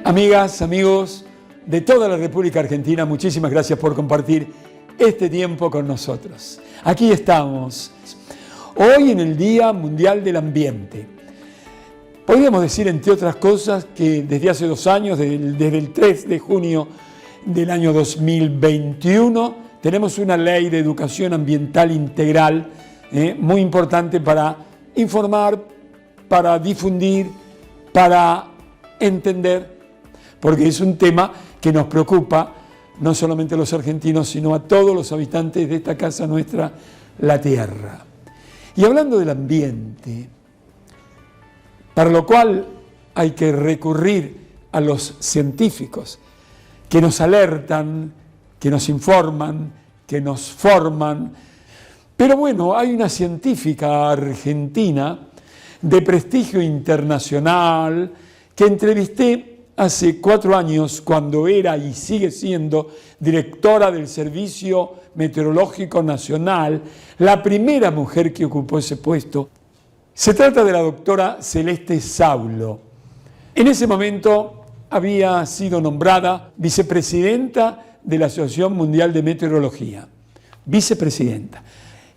Amigas, amigos de toda la República Argentina, muchísimas gracias por compartir este tiempo con nosotros. Aquí estamos, hoy en el Día Mundial del Ambiente. Podríamos decir, entre otras cosas, que desde hace 2 años, desde el 3 de junio del año 2021, tenemos una ley de educación ambiental integral muy importante para informar, para difundir, para entender, porque es un tema que nos preocupa no solamente a los argentinos, sino a todos los habitantes de esta casa nuestra, la Tierra. Y hablando del ambiente, para lo cual hay que recurrir a los científicos que nos alertan, que nos informan, que nos forman. Pero bueno, hay una científica argentina de prestigio internacional que entrevisté hace 4 años, cuando era y sigue siendo directora del Servicio Meteorológico Nacional, la primera mujer que ocupó ese puesto. Se trata de la doctora Celeste Saulo. En ese momento había sido nombrada vicepresidenta de la Asociación Mundial de Meteorología. Vicepresidenta.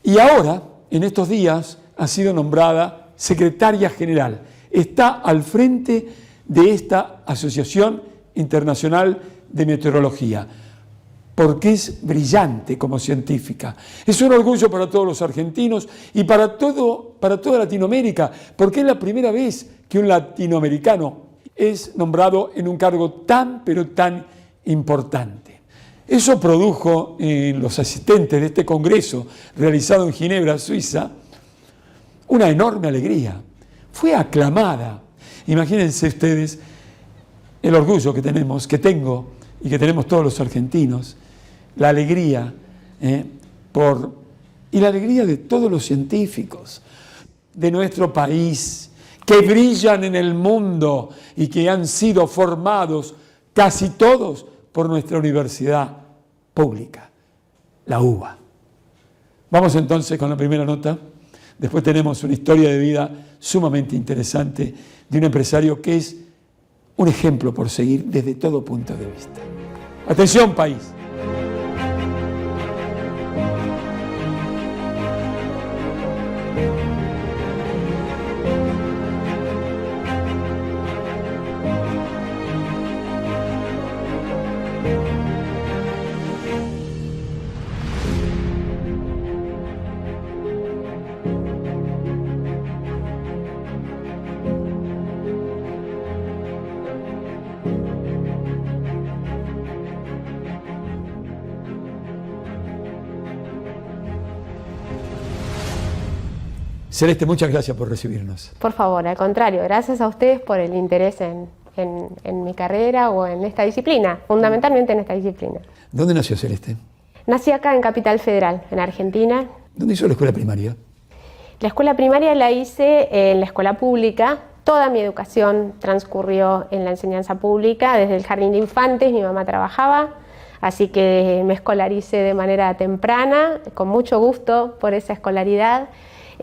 Y ahora, en estos días, ha sido nombrada secretaria general. Está al frente de esta Asociación Internacional de Meteorología, porque es brillante como científica. Es un orgullo para todos los argentinos y para toda Latinoamérica, porque es la primera vez que un latinoamericano es nombrado en un cargo tan, pero tan importante. Eso produjo en los asistentes de este congreso, realizado en Ginebra, Suiza, una enorme alegría. Fue aclamada. Imagínense ustedes el orgullo que tengo y que tenemos todos los argentinos, la alegría y la alegría de todos los científicos de nuestro país que brillan en el mundo y que han sido formados casi todos por nuestra universidad pública, la UBA. Vamos entonces con la primera nota. Después tenemos una historia de vida sumamente interesante de un empresario que es un ejemplo por seguir desde todo punto de vista. Atención, país. Celeste, muchas gracias por recibirnos. Por favor, al contrario, gracias a ustedes por el interés en mi carrera o en esta disciplina, fundamentalmente en esta disciplina. ¿Dónde nació Celeste? Nací acá en Capital Federal, en Argentina. ¿Dónde hizo la escuela primaria? La escuela primaria la hice en la escuela pública. Toda mi educación transcurrió en la enseñanza pública. Desde el jardín de infantes mi mamá trabajaba, así que me escolaricé de manera temprana, con mucho gusto por esa escolaridad.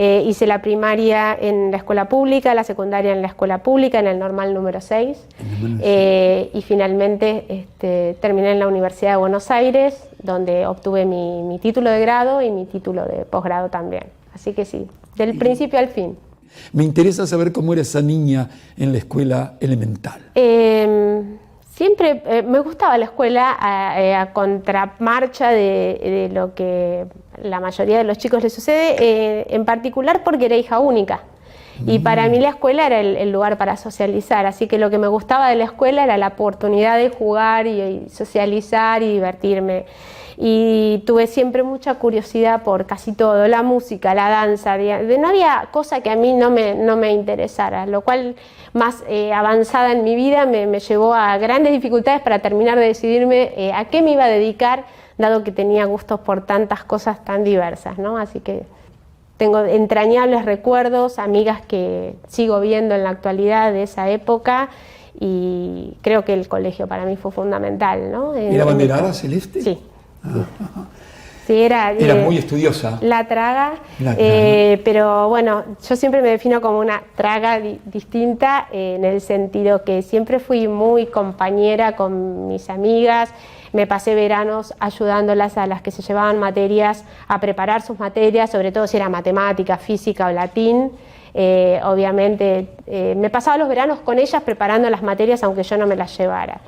Hice la primaria en la escuela pública, la secundaria en la escuela pública, en el normal número 6. Y finalmente terminé en la Universidad de Buenos Aires, donde obtuve mi título de grado y mi título de posgrado también. Así que sí, del principio al fin. Me interesa saber cómo era esa niña en la escuela elemental. Siempre me gustaba la escuela a contramarcha de lo que la mayoría de los chicos les sucede, en particular porque era hija única. Y para mí la escuela era el lugar para socializar, así que lo que me gustaba de la escuela era la oportunidad de jugar y socializar y divertirme. Y tuve siempre mucha curiosidad por casi todo, la música, la danza, no había cosa que a mí no me interesara, lo cual más avanzada en mi vida me llevó a grandes dificultades para terminar de decidirme a qué me iba a dedicar, dado que tenía gustos por tantas cosas tan diversas, ¿no? Así que tengo entrañables recuerdos, amigas que sigo viendo en la actualidad de esa época, y creo que el colegio para mí fue fundamental, ¿no? ¿Era banderada celeste? Sí. Sí, era muy estudiosa. La traga, pero bueno, yo siempre me defino como una traga distinta en el sentido que siempre fui muy compañera con mis amigas, me pasé veranos ayudándolas a las que se llevaban materias a preparar sus materias, sobre todo si era matemática, física o latín. Obviamente me pasaba los veranos con ellas preparando las materias aunque yo no me las llevara.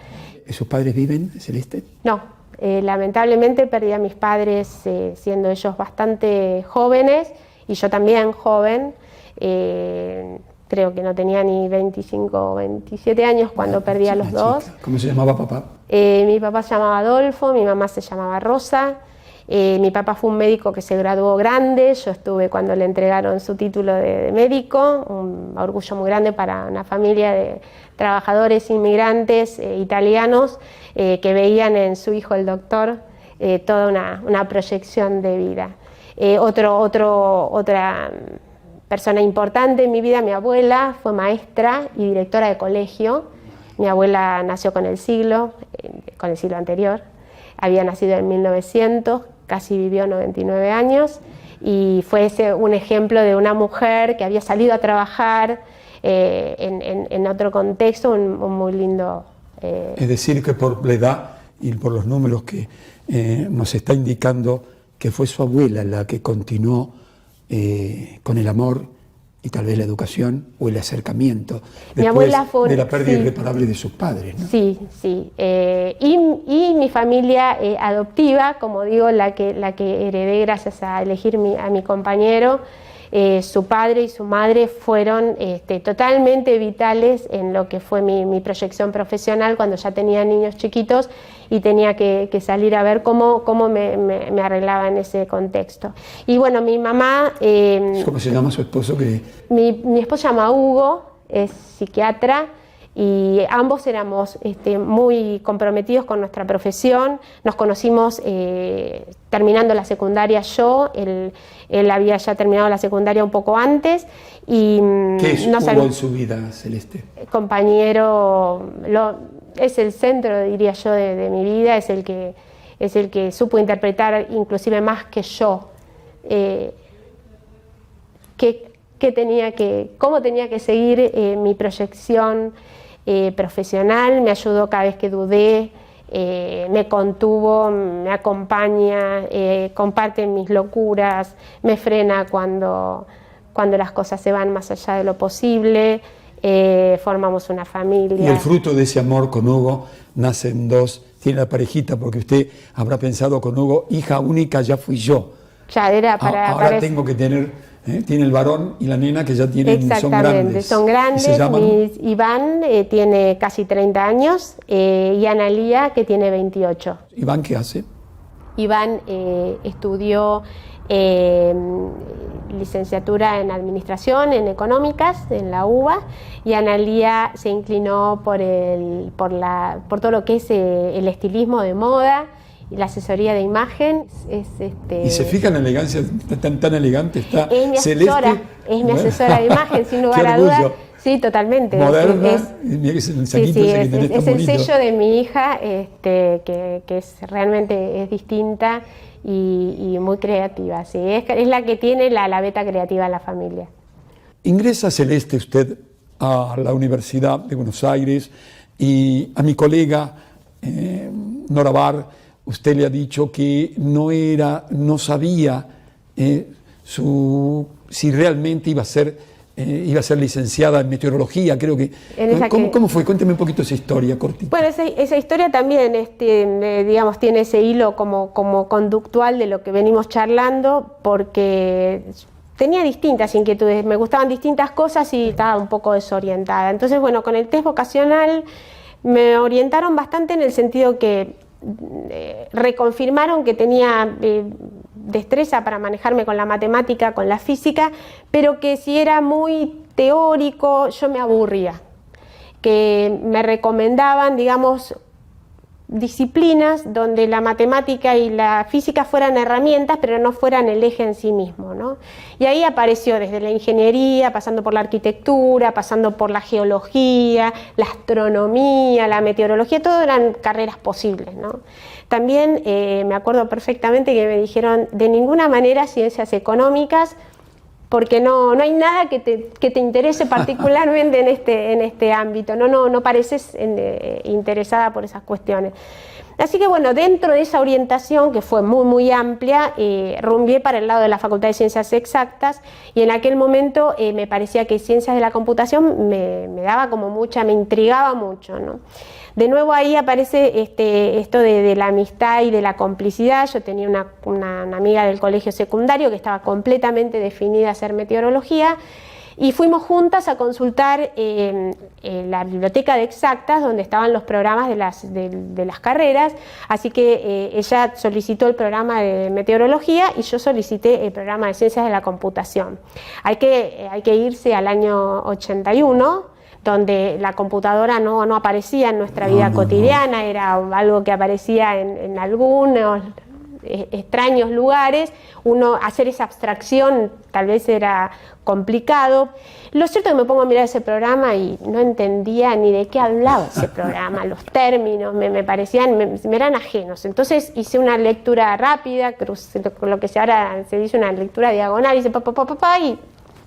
¿Sus padres viven, Celeste? No. Lamentablemente perdí a mis padres siendo ellos bastante jóvenes y yo también joven, creo que no tenía ni 25 o 27 años cuando perdí a los dos. ¿Cómo se llamaba papá? Mi papá se llamaba Adolfo, mi mamá se llamaba Rosa. Mi papá fue un médico que se graduó grande, yo estuve cuando le entregaron su título de médico, un orgullo muy grande para una familia de trabajadores inmigrantes italianos que veían en su hijo el doctor toda una proyección de vida. Otra persona importante en mi vida, mi abuela, fue maestra y directora de colegio. Mi abuela nació con el siglo anterior, había nacido en 1900, casi vivió 99 años y fue un ejemplo de una mujer que había salido a trabajar en otro contexto, un muy lindo. Es decir, que por la edad y por los números que nos está indicando que fue su abuela la que continuó con el amor y tal vez la educación o el acercamiento después de la pérdida irreparable de sus padres, ¿no? Sí, sí. Y mi familia adoptiva, como digo, la que heredé gracias a elegir a mi compañero, su padre y su madre fueron totalmente vitales en lo que fue mi proyección profesional cuando ya tenía niños chiquitos y tenía que salir a ver cómo me arreglaba en ese contexto. Y bueno, mi mamá... ¿Cómo se llama su esposo? Mi esposo se llama Hugo, es psiquiatra, y ambos éramos muy comprometidos con nuestra profesión. Nos conocimos terminando la secundaria yo, él había ya terminado la secundaria un poco antes. Y ¿qué es Hugo en su vida, Celeste? Compañero, es el centro, diría yo, de mi vida, es el que supo interpretar inclusive más que yo cómo tenía que seguir mi proyección profesional, me ayudó cada vez que dudé, me contuvo, me acompaña, comparte mis locuras, me frena cuando las cosas se van más allá de lo posible, formamos una familia. Y el fruto de ese amor con Hugo nacen dos, tiene la parejita, porque usted habrá pensado con Hugo, hija única ya fui yo. Ya era ahora tengo que tener... tiene el varón y la nena que ya tienen, exactamente, son grandes. Iván tiene casi 30 años y Analía que tiene 28. ¿Iván qué hace? Iván estudió licenciatura en Administración, en Económicas, en la UBA, y Analía se inclinó por todo lo que es el estilismo de moda y la asesoría de imagen. Y se fija en la elegancia, tan elegante está. Es mi asesora, Celeste. Es mi asesora de imagen, sin lugar a dudas. Sí, totalmente. Moderna, es el sello de mi hija, que realmente es distinta y muy creativa. Sí, es la que tiene la beta creativa en la familia. Ingresa, Celeste, usted a la Universidad de Buenos Aires y a mi colega Nora Bar, usted le ha dicho que no sabía si realmente iba a ser licenciada en meteorología, creo que. ¿Cómo fue? Cuénteme un poquito esa historia cortita. Bueno, esa historia también, digamos, tiene ese hilo como conductual de lo que venimos charlando, porque tenía distintas inquietudes, me gustaban distintas cosas y estaba un poco desorientada. Entonces, bueno, con el test vocacional me orientaron bastante en el sentido que reconfirmaron que tenía destreza para manejarme con la matemática, con la física, pero que si era muy teórico yo me aburría, que me recomendaban, digamos, disciplinas donde la matemática y la física fueran herramientas, pero no fueran el eje en sí mismo, ¿no? Y ahí apareció desde la ingeniería, pasando por la arquitectura, pasando por la geología, la astronomía, la meteorología, todo eran carreras posibles, ¿no? También me acuerdo perfectamente que me dijeron, de ninguna manera ciencias económicas, porque no hay nada que te interese particularmente en este ámbito, no pareces interesada por esas cuestiones. Así que bueno, dentro de esa orientación, que fue muy, muy amplia, rumbié para el lado de la Facultad de Ciencias Exactas, y en aquel momento me parecía que Ciencias de la Computación me daba como me intrigaba mucho, ¿no? De nuevo ahí aparece esto de la amistad y de la complicidad. Yo tenía una amiga del colegio secundario que estaba completamente definida a hacer meteorología, y fuimos juntas a consultar la biblioteca de Exactas, donde estaban los programas de las carreras, así que ella solicitó el programa de meteorología y yo solicité el programa de Ciencias de la Computación. Hay que irse al año 81, donde la computadora no aparecía en nuestra vida cotidiana, era algo que aparecía en algunos extraños lugares. Hacer esa abstracción tal vez era complicado. Lo cierto es que me pongo a mirar ese programa y no entendía ni de qué hablaba ese programa, los términos me parecían, me eran ajenos. Entonces hice una lectura rápida, lo que ahora se dice una lectura diagonal, hice y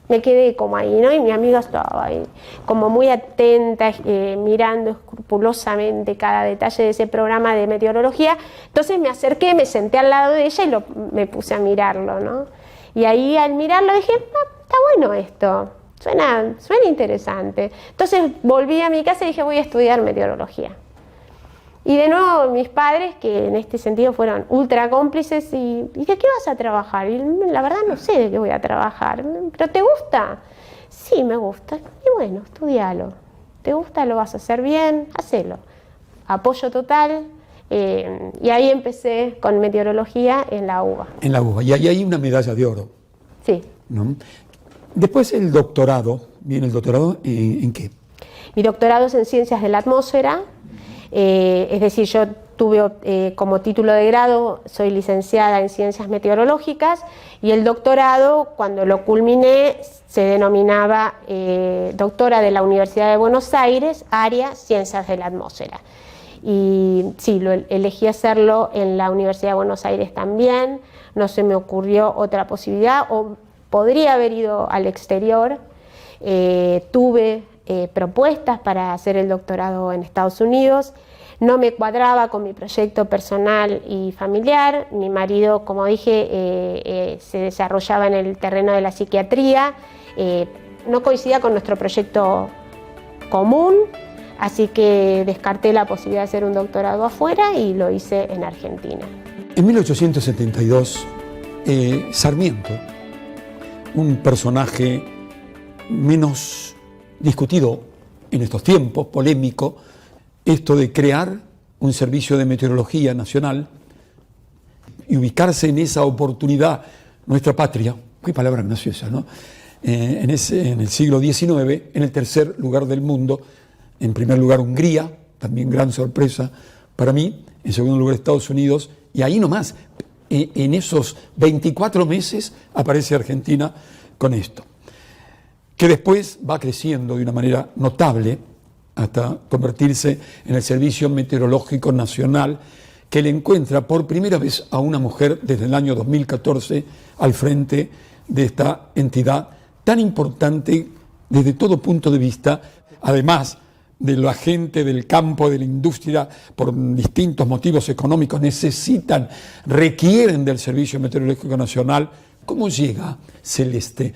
me quedé como ahí, ¿no? Y mi amiga estaba ahí, como muy atenta, mirando escrupulosamente cada detalle de ese programa de meteorología. Entonces me acerqué, me senté al lado de ella y me puse a mirarlo, ¿no? Y ahí al mirarlo dije, está bueno esto, suena interesante. Entonces volví a mi casa y dije, voy a estudiar meteorología. Y de nuevo mis padres, que en este sentido fueron ultra cómplices, y ¿de qué vas a trabajar? Y la verdad no sé de qué voy a trabajar. ¿Pero te gusta? Sí, me gusta. Y bueno, estudialo. ¿Te gusta? ¿Lo vas a hacer bien? Hacelo. Apoyo total. Y ahí empecé con meteorología en la UBA. En la UBA. Y ahí hay una medalla de oro. Sí. ¿No? Después el doctorado. ¿Viene el doctorado en qué? Mi doctorado es en Ciencias de la Atmósfera. Es decir, yo tuve como título de grado, soy licenciada en Ciencias Meteorológicas, y el doctorado, cuando lo culminé, se denominaba doctora de la Universidad de Buenos Aires, área Ciencias de la Atmósfera. Y sí, elegí hacerlo en la Universidad de Buenos Aires también, no se me ocurrió otra posibilidad, o podría haber ido al exterior. Tuve propuestas para hacer el doctorado en Estados Unidos, no me cuadraba con mi proyecto personal y familiar. Mi marido, como dije, se desarrollaba en el terreno de la psiquiatría, no coincidía con nuestro proyecto común, así que descarté la posibilidad de hacer un doctorado afuera y lo hice en Argentina. En 1872, Sarmiento, un personaje menos discutido en estos tiempos, polémico, esto de crear un servicio de meteorología nacional y ubicarse en esa oportunidad, nuestra patria, qué palabra graciosa, ¿no? En el siglo XIX, en el tercer lugar del mundo, en primer lugar Hungría, también gran sorpresa para mí, en segundo lugar Estados Unidos, y ahí nomás, en esos 24 meses aparece Argentina con esto, que después va creciendo de una manera notable hasta convertirse en el Servicio Meteorológico Nacional, que le encuentra por primera vez a una mujer desde el año 2014 al frente de esta entidad tan importante desde todo punto de vista, además de la gente del campo, de la industria, por distintos motivos económicos, requieren del Servicio Meteorológico Nacional. ¿Cómo llega Celeste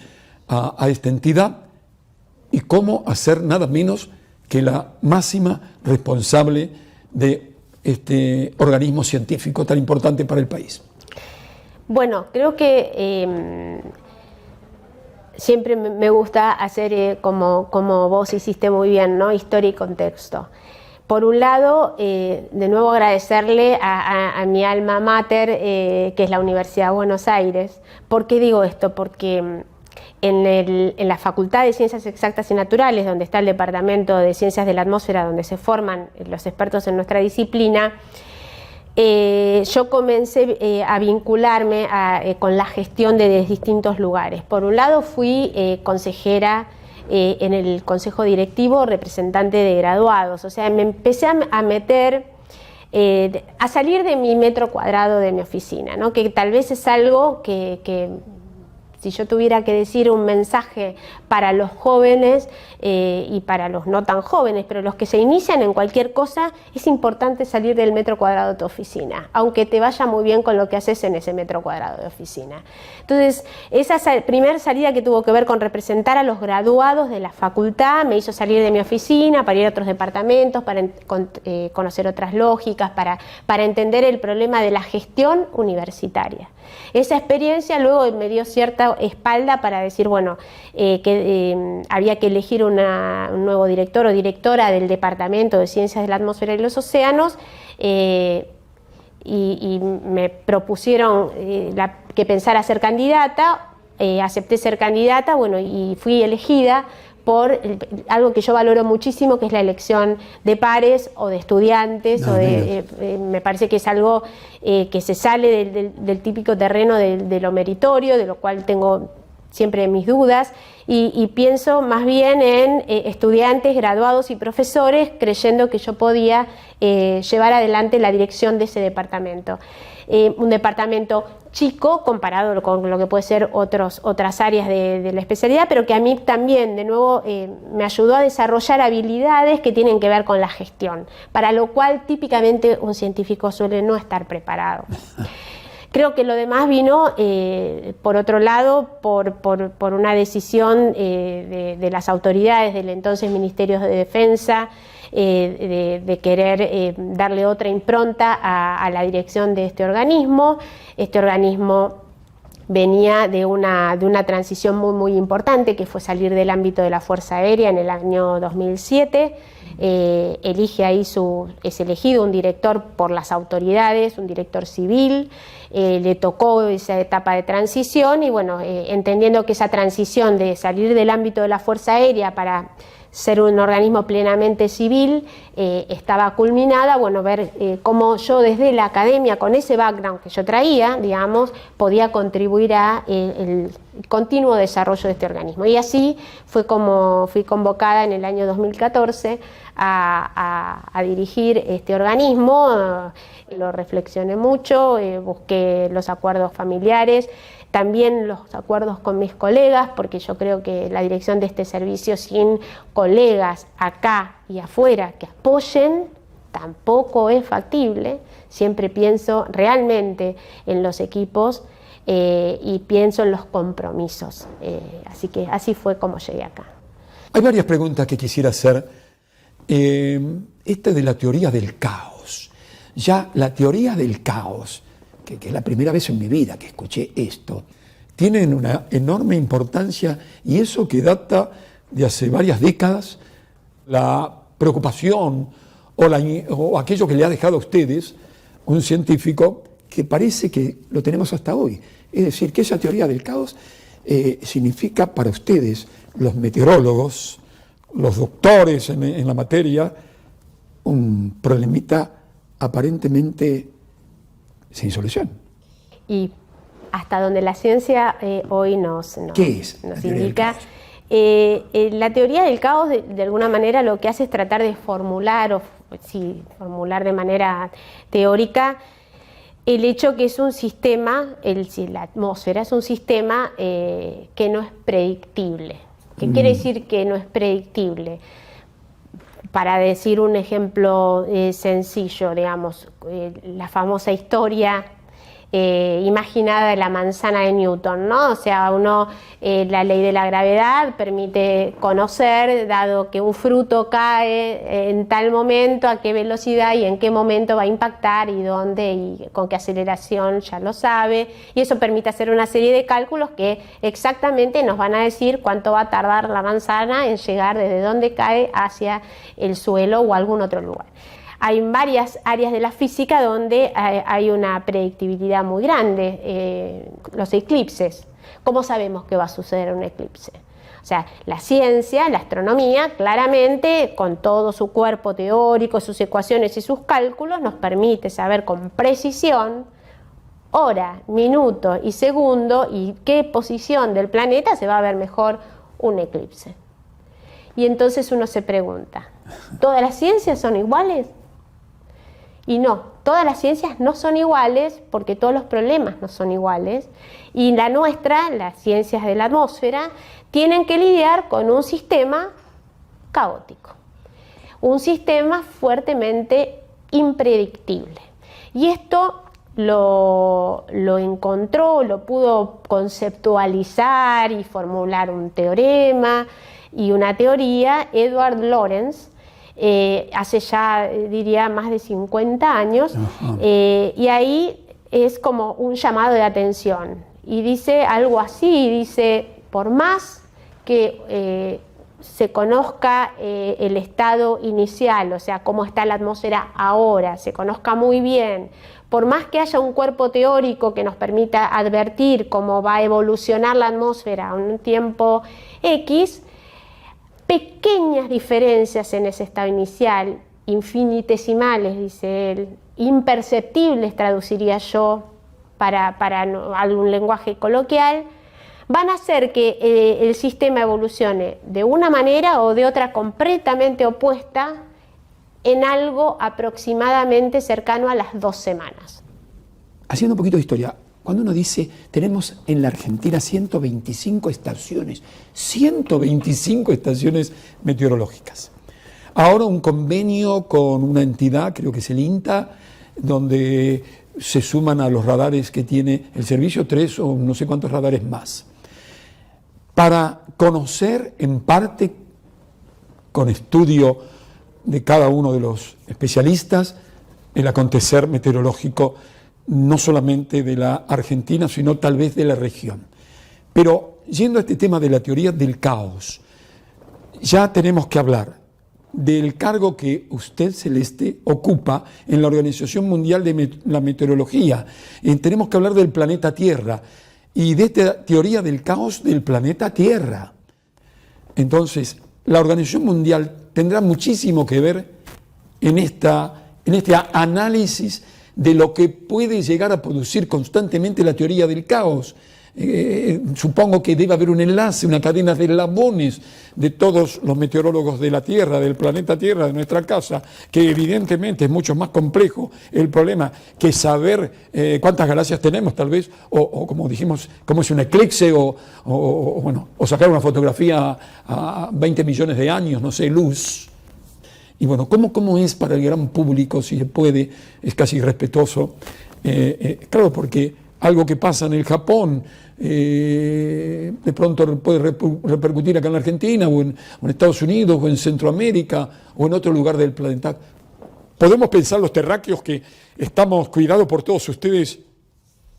a esta entidad y cómo hacer nada menos que la máxima responsable de este organismo científico tan importante para el país? Bueno, creo que siempre me gusta hacer, como vos hiciste muy bien, ¿no? Historia y contexto. Por un lado, de nuevo agradecerle a mi alma mater, que es la Universidad de Buenos Aires. ¿Por qué digo esto? Porque en la Facultad de Ciencias Exactas y Naturales, donde está el Departamento de Ciencias de la Atmósfera, donde se forman los expertos en nuestra disciplina, yo comencé a vincularme con la gestión de distintos lugares. Por un lado fui consejera en el consejo directivo, representante de graduados, o sea, me empecé a meter, a salir de mi metro cuadrado de mi oficina, ¿no? Que tal vez es algo que si yo tuviera que decir un mensaje para los jóvenes y para los no tan jóvenes, pero los que se inician en cualquier cosa, es importante salir del metro cuadrado de tu oficina, aunque te vaya muy bien con lo que haces en ese metro cuadrado de oficina. Entonces, esa primera salida que tuvo que ver con representar a los graduados de la facultad, me hizo salir de mi oficina para ir a otros departamentos, para conocer otras lógicas, para entender el problema de la gestión universitaria. Esa experiencia luego me dio cierta espalda para decir, bueno, que había que elegir un nuevo director o directora del Departamento de Ciencias de la Atmósfera y los Océanos, y me propusieron que pensara ser candidata, acepté ser candidata, bueno, y fui elegida por algo que yo valoro muchísimo, que es la elección de pares o de estudiantes, me parece que es algo que se sale del típico terreno de lo meritorio, de lo cual tengo siempre mis dudas, y pienso más bien en estudiantes, graduados y profesores, creyendo que yo podía llevar adelante la dirección de ese departamento. Un departamento chico comparado con lo que puede ser otras áreas de la especialidad, pero que a mí también, de nuevo, me ayudó a desarrollar habilidades que tienen que ver con la gestión, para lo cual típicamente un científico suele no estar preparado. Creo que lo demás vino, por otro lado, por una decisión de las autoridades del entonces Ministerio de Defensa, de querer darle otra impronta a la dirección de este organismo. Este organismo venía de una transición muy importante, que fue salir del ámbito de la Fuerza Aérea en el año 2007. Es elegido un director por las autoridades, un director civil. Le tocó esa etapa de transición y bueno, entendiendo que esa transición de salir del ámbito de la Fuerza Aérea para ser un organismo plenamente civil estaba culminada, bueno, ver cómo yo desde la academia, con ese background que yo traía, digamos, podía contribuir a el continuo desarrollo de este organismo. Y así fue como fui convocada en el año 2014 a dirigir este organismo. Lo reflexioné mucho, busqué los acuerdos familiares, también los acuerdos con mis colegas, porque yo creo que la dirección de este servicio sin colegas acá y afuera que apoyen tampoco es factible. Siempre pienso realmente en los equipos y pienso en los compromisos. Así que así fue como llegué acá. Hay varias preguntas que quisiera hacer. Esta de la teoría del caos. Ya la teoría del caos, que es la primera vez en mi vida que escuché esto, tienen una enorme importancia, y eso que data de hace varias décadas, la preocupación o aquello que le ha dejado a ustedes un científico que parece que lo tenemos hasta hoy. Es decir, que esa teoría del caos significa para ustedes, los meteorólogos, los doctores en la materia, un problemita aparentemente sin solución. Y hasta donde la ciencia hoy nos indica, la teoría del caos de alguna manera lo que hace es tratar de formular de manera teórica el hecho que es un sistema, la atmósfera es un sistema que no es predictible. ¿Qué quiere decir que no es predictible? Para decir un ejemplo sencillo, digamos, la famosa historia imaginada de la manzana de Newton, ¿no? O sea, la ley de la gravedad permite conocer, dado que un fruto cae en tal momento, a qué velocidad y en qué momento va a impactar y dónde y con qué aceleración, ya lo sabe, y eso permite hacer una serie de cálculos que exactamente nos van a decir cuánto va a tardar la manzana en llegar desde donde cae hacia el suelo o algún otro lugar. Hay varias áreas de la física donde hay una predictibilidad muy grande, los eclipses. ¿Cómo sabemos que va a suceder un eclipse? O sea, la ciencia, la astronomía, claramente, con todo su cuerpo teórico, sus ecuaciones y sus cálculos, nos permite saber con precisión hora, minuto y segundo y qué posición del planeta se va a ver mejor un eclipse. Y entonces uno se pregunta, ¿todas las ciencias son iguales? Y no, todas las ciencias no son iguales porque todos los problemas no son iguales. Y la nuestra, las ciencias de la atmósfera, tienen que lidiar con un sistema caótico, un sistema fuertemente impredictible. Y esto lo encontró, lo pudo conceptualizar y formular un teorema y una teoría Edward Lorenz, hace ya, diría, más de 50 años, y ahí es como un llamado de atención. Y dice algo así, dice, por más que se conozca el estado inicial, o sea, cómo está la atmósfera ahora, se conozca muy bien, por más que haya un cuerpo teórico que nos permita advertir cómo va a evolucionar la atmósfera a un tiempo X, pequeñas diferencias en ese estado inicial, infinitesimales, dice él, imperceptibles, traduciría yo para algún lenguaje coloquial, van a hacer que el sistema evolucione de una manera o de otra completamente opuesta en algo aproximadamente cercano a las 2 semanas. Haciendo un poquito de historia, cuando uno dice, tenemos en la Argentina 125 estaciones, 125 estaciones meteorológicas. Ahora un convenio con una entidad, creo que es el INTA, donde se suman a los radares que tiene el servicio 3 o no sé cuántos radares más, para conocer en parte, con estudio de cada uno de los especialistas, el acontecer meteorológico no solamente de la Argentina, sino tal vez de la región. Pero yendo a este tema de la teoría del caos, ya tenemos que hablar del cargo que usted, Celeste, ocupa en la Organización Mundial de la Meteorología. Tenemos que hablar del planeta Tierra y de esta teoría del caos del planeta Tierra. Entonces, la Organización Mundial tendrá muchísimo que ver en este análisis de lo que puede llegar a producir constantemente la teoría del caos. Supongo que debe haber un enlace, una cadena de eslabones de todos los meteorólogos de la Tierra, del planeta Tierra, de nuestra casa, que evidentemente es mucho más complejo el problema que saber cuántas galaxias tenemos, tal vez, o como dijimos, cómo es un eclipse, o sacar una fotografía a 20 millones de años, no sé, luz. Y bueno, ¿cómo es para el gran público, si se puede, es casi irrespetuoso? Claro, porque algo que pasa en el Japón, de pronto puede repercutir acá en la Argentina, o en Estados Unidos, o en Centroamérica, o en otro lugar del planeta. Podemos pensar los terráqueos que estamos cuidados por todos ustedes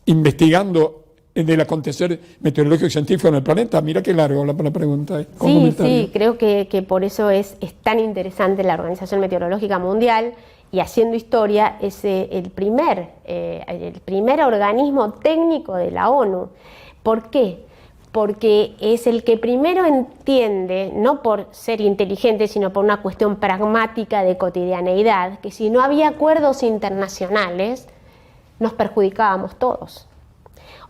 investigando del acontecer meteorológico y científico en el planeta. Mira qué largo la pregunta. Sí, creo que por eso es tan interesante la Organización Meteorológica Mundial, y haciendo historia es el primer organismo técnico de la ONU. ¿Por qué? Porque es el que primero entiende, no por ser inteligente, sino por una cuestión pragmática de cotidianeidad, que si no había acuerdos internacionales, nos perjudicábamos todos.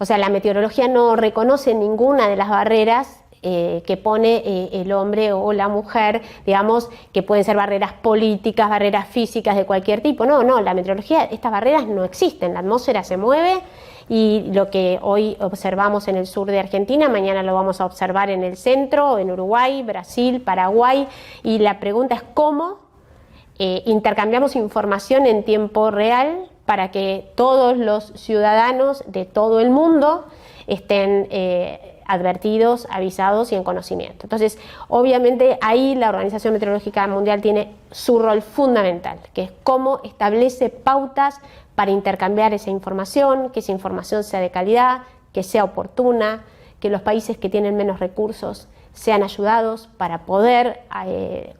O sea, la meteorología no reconoce ninguna de las barreras que pone el hombre o la mujer, digamos, que pueden ser barreras políticas, barreras físicas de cualquier tipo. No, la meteorología, estas barreras no existen. La atmósfera se mueve y lo que hoy observamos en el sur de Argentina, mañana lo vamos a observar en el centro, en Uruguay, Brasil, Paraguay. Y la pregunta es cómo intercambiamos información en tiempo real para que todos los ciudadanos de todo el mundo estén advertidos, avisados y en conocimiento. Entonces, obviamente ahí la Organización Meteorológica Mundial tiene su rol fundamental, que es cómo establece pautas para intercambiar esa información, que esa información sea de calidad, que sea oportuna, que los países que tienen menos recursos sean ayudados para poder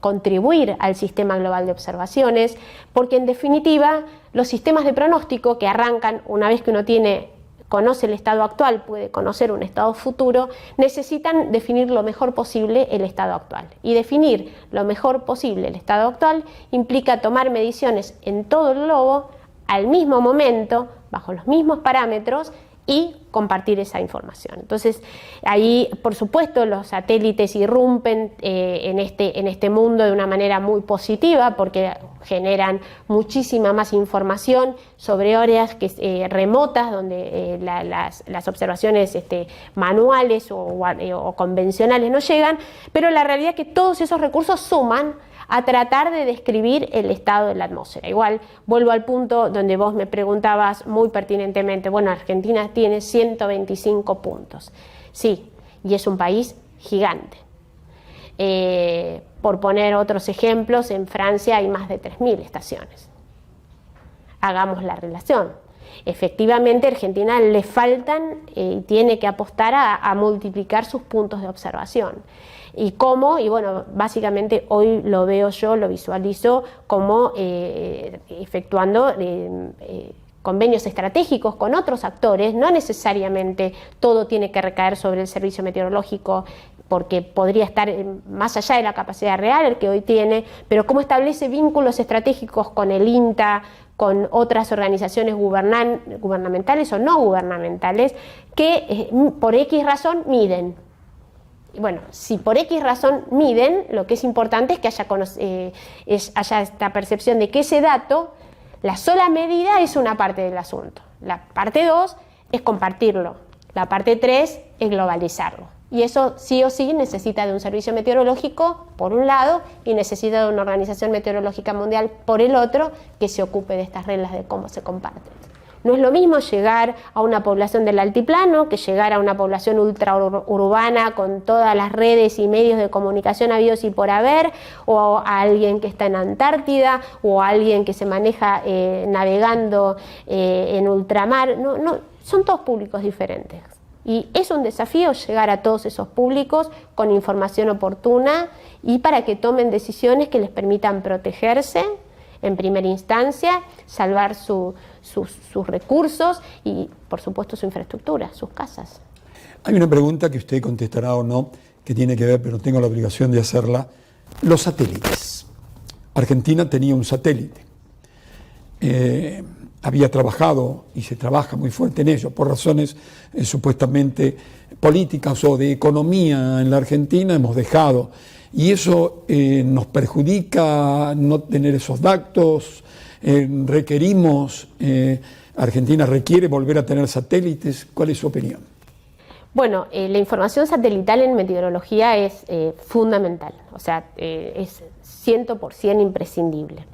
contribuir al sistema global de observaciones, porque en definitiva los sistemas de pronóstico que arrancan una vez que uno tiene conoce el estado actual, puede conocer un estado futuro, necesitan definir lo mejor posible el estado actual. Y definir lo mejor posible el estado actual implica tomar mediciones en todo el globo al mismo momento, bajo los mismos parámetros, y compartir esa información. Entonces, ahí, por supuesto, los satélites irrumpen en este mundo de una manera muy positiva, porque generan muchísima más información sobre áreas remotas, donde las observaciones manuales o convencionales no llegan, pero la realidad es que todos esos recursos suman a tratar de describir el estado de la atmósfera. Igual, vuelvo al punto donde vos me preguntabas muy pertinentemente, bueno, Argentina tiene 125 puntos. Sí, y es un país gigante. Por poner otros ejemplos, en Francia hay más de 3.000 estaciones. Hagamos la relación. Efectivamente, a Argentina le faltan y tiene que apostar a multiplicar sus puntos de observación. ¿Y cómo? Y bueno, básicamente hoy lo veo yo, lo visualizo como efectuando convenios estratégicos con otros actores. No necesariamente todo tiene que recaer sobre el servicio meteorológico, porque podría estar más allá de la capacidad real el que hoy tiene, pero cómo establece vínculos estratégicos con el INTA, con otras organizaciones gubernamentales o no gubernamentales, que por X razón miden. Bueno, si por X razón miden, lo que es importante es que haya esta percepción de que ese dato, la sola medida es una parte del asunto. La parte 2 es compartirlo. La parte 3 es globalizarlo. Y eso sí o sí necesita de un servicio meteorológico, por un lado, y necesita de una organización meteorológica mundial, por el otro, que se ocupe de estas reglas de cómo se comparten. No es lo mismo llegar a una población del altiplano que llegar a una población ultraurbana con todas las redes y medios de comunicación habidos y por haber, o a alguien que está en Antártida, o a alguien que se maneja navegando en ultramar. No, son todos públicos diferentes. Y es un desafío llegar a todos esos públicos con información oportuna y para que tomen decisiones que les permitan protegerse en primera instancia, salvar sus recursos y, por supuesto, su infraestructura, sus casas. Hay una pregunta que usted contestará o no, que tiene que ver, pero tengo la obligación de hacerla. Los satélites. Argentina tenía un satélite. Había trabajado y se trabaja muy fuerte en ello, por razones supuestamente políticas o de economía en la Argentina, hemos dejado. Y eso nos perjudica no tener esos datos, Argentina requiere volver a tener satélites. ¿Cuál es su opinión? Bueno, la información satelital en meteorología es fundamental, o sea, es 100% imprescindible.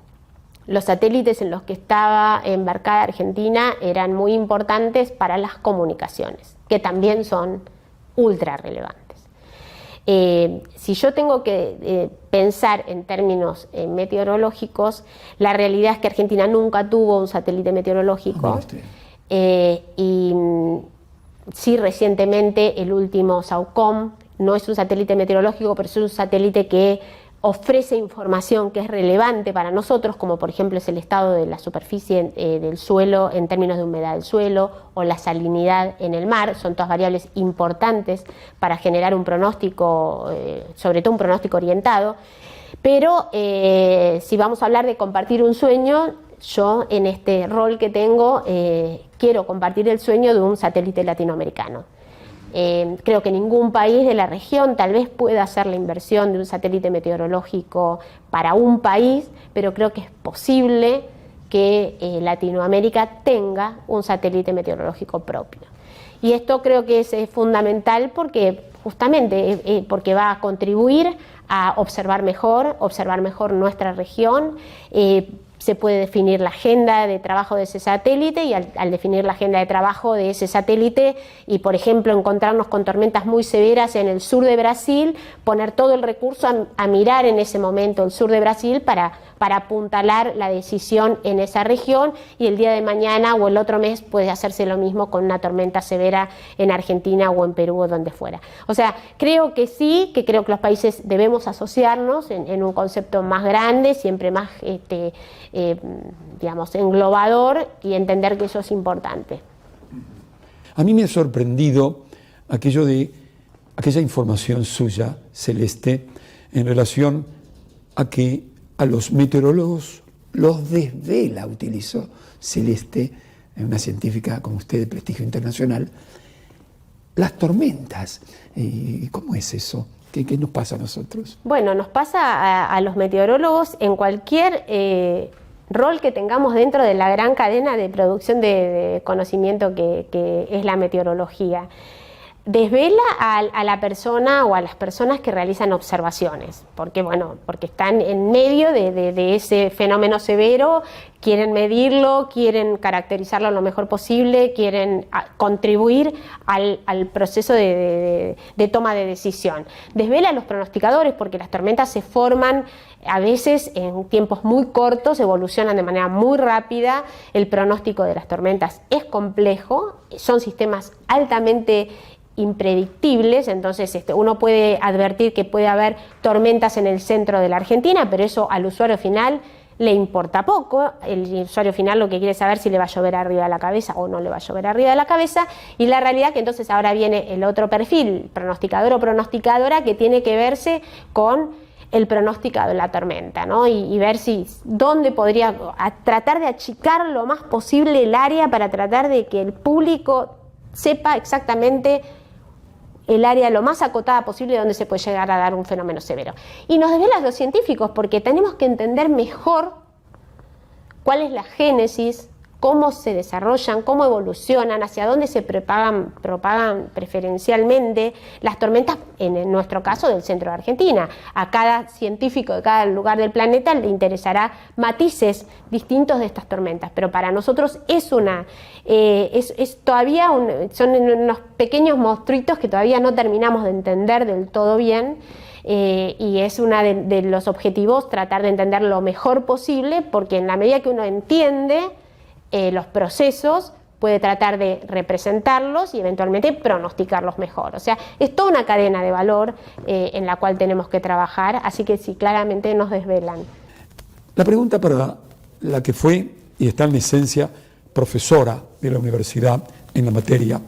Los satélites en los que estaba embarcada Argentina eran muy importantes para las comunicaciones, que también son ultra relevantes. Si yo tengo que pensar en términos meteorológicos, la realidad es que Argentina nunca tuvo un satélite meteorológico y sí, recientemente el último SAOCOM no es un satélite meteorológico, pero es un satélite que ofrece información que es relevante para nosotros, como por ejemplo es el estado de la superficie del suelo en términos de humedad del suelo o la salinidad en el mar. Son todas variables importantes para generar un pronóstico, sobre todo un pronóstico orientado. Pero si vamos a hablar de compartir un sueño, yo en este rol que tengo quiero compartir el sueño de un satélite latinoamericano. Creo que ningún país de la región tal vez pueda hacer la inversión de un satélite meteorológico para un país, pero creo que es posible que Latinoamérica tenga un satélite meteorológico propio. Y esto creo que es fundamental porque justamente porque va a contribuir a observar mejor nuestra región. Se puede definir la agenda de trabajo de ese satélite y al definir la agenda de trabajo de ese satélite y, por ejemplo, encontrarnos con tormentas muy severas en el sur de Brasil, poner todo el recurso a mirar en ese momento el sur de Brasil para apuntalar la decisión en esa región, y el día de mañana o el otro mes puede hacerse lo mismo con una tormenta severa en Argentina o en Perú o donde fuera. O sea, creo que sí, que creo que los países debemos asociarnos en un concepto más grande, siempre más digamos, englobador, y entender que eso es importante. A mí me ha sorprendido aquella información suya, Celeste, en relación a que a los meteorólogos los desvela, utilizó Celeste, una científica como usted de prestigio internacional, las tormentas. ¿Cómo es eso? ¿Qué nos pasa a nosotros? Bueno, nos pasa a los meteorólogos en cualquier rol que tengamos dentro de la gran cadena de producción de conocimiento que es la meteorología. Desvela a la persona o a las personas que realizan observaciones, porque están en medio de ese fenómeno severo, quieren medirlo, quieren caracterizarlo lo mejor posible, quieren contribuir al proceso de toma de decisión. Desvela a los pronosticadores porque las tormentas se forman a veces en tiempos muy cortos, evolucionan de manera muy rápida, el pronóstico de las tormentas es complejo, son sistemas altamente impredictibles, entonces uno puede advertir que puede haber tormentas en el centro de la Argentina, pero eso al usuario final le importa poco. El usuario final lo que quiere saber si le va a llover arriba de la cabeza o no le va a llover arriba de la cabeza, y la realidad que entonces ahora viene el otro perfil, pronosticador o pronosticadora, que tiene que verse con el pronóstico de la tormenta, ¿no? Y ver dónde podría tratar de achicar lo más posible el área para tratar de que el público sepa exactamente el área lo más acotada posible donde se puede llegar a dar un fenómeno severo. Y nos desvela a los científicos porque tenemos que entender mejor cuál es la génesis, cómo se desarrollan, cómo evolucionan, hacia dónde se propagan preferencialmente las tormentas, en nuestro caso del centro de Argentina. A cada científico de cada lugar del planeta le interesará matices distintos de estas tormentas, pero para nosotros son unos pequeños monstruitos que todavía no terminamos de entender del todo bien. Y es uno de los objetivos tratar de entender lo mejor posible, porque en la medida que uno entiende los procesos, puede tratar de representarlos y eventualmente pronosticarlos mejor. O sea, es toda una cadena de valor en la cual tenemos que trabajar, así que sí, claramente nos desvelan. La pregunta para la que fue y está en esencia profesora de la universidad en la materia: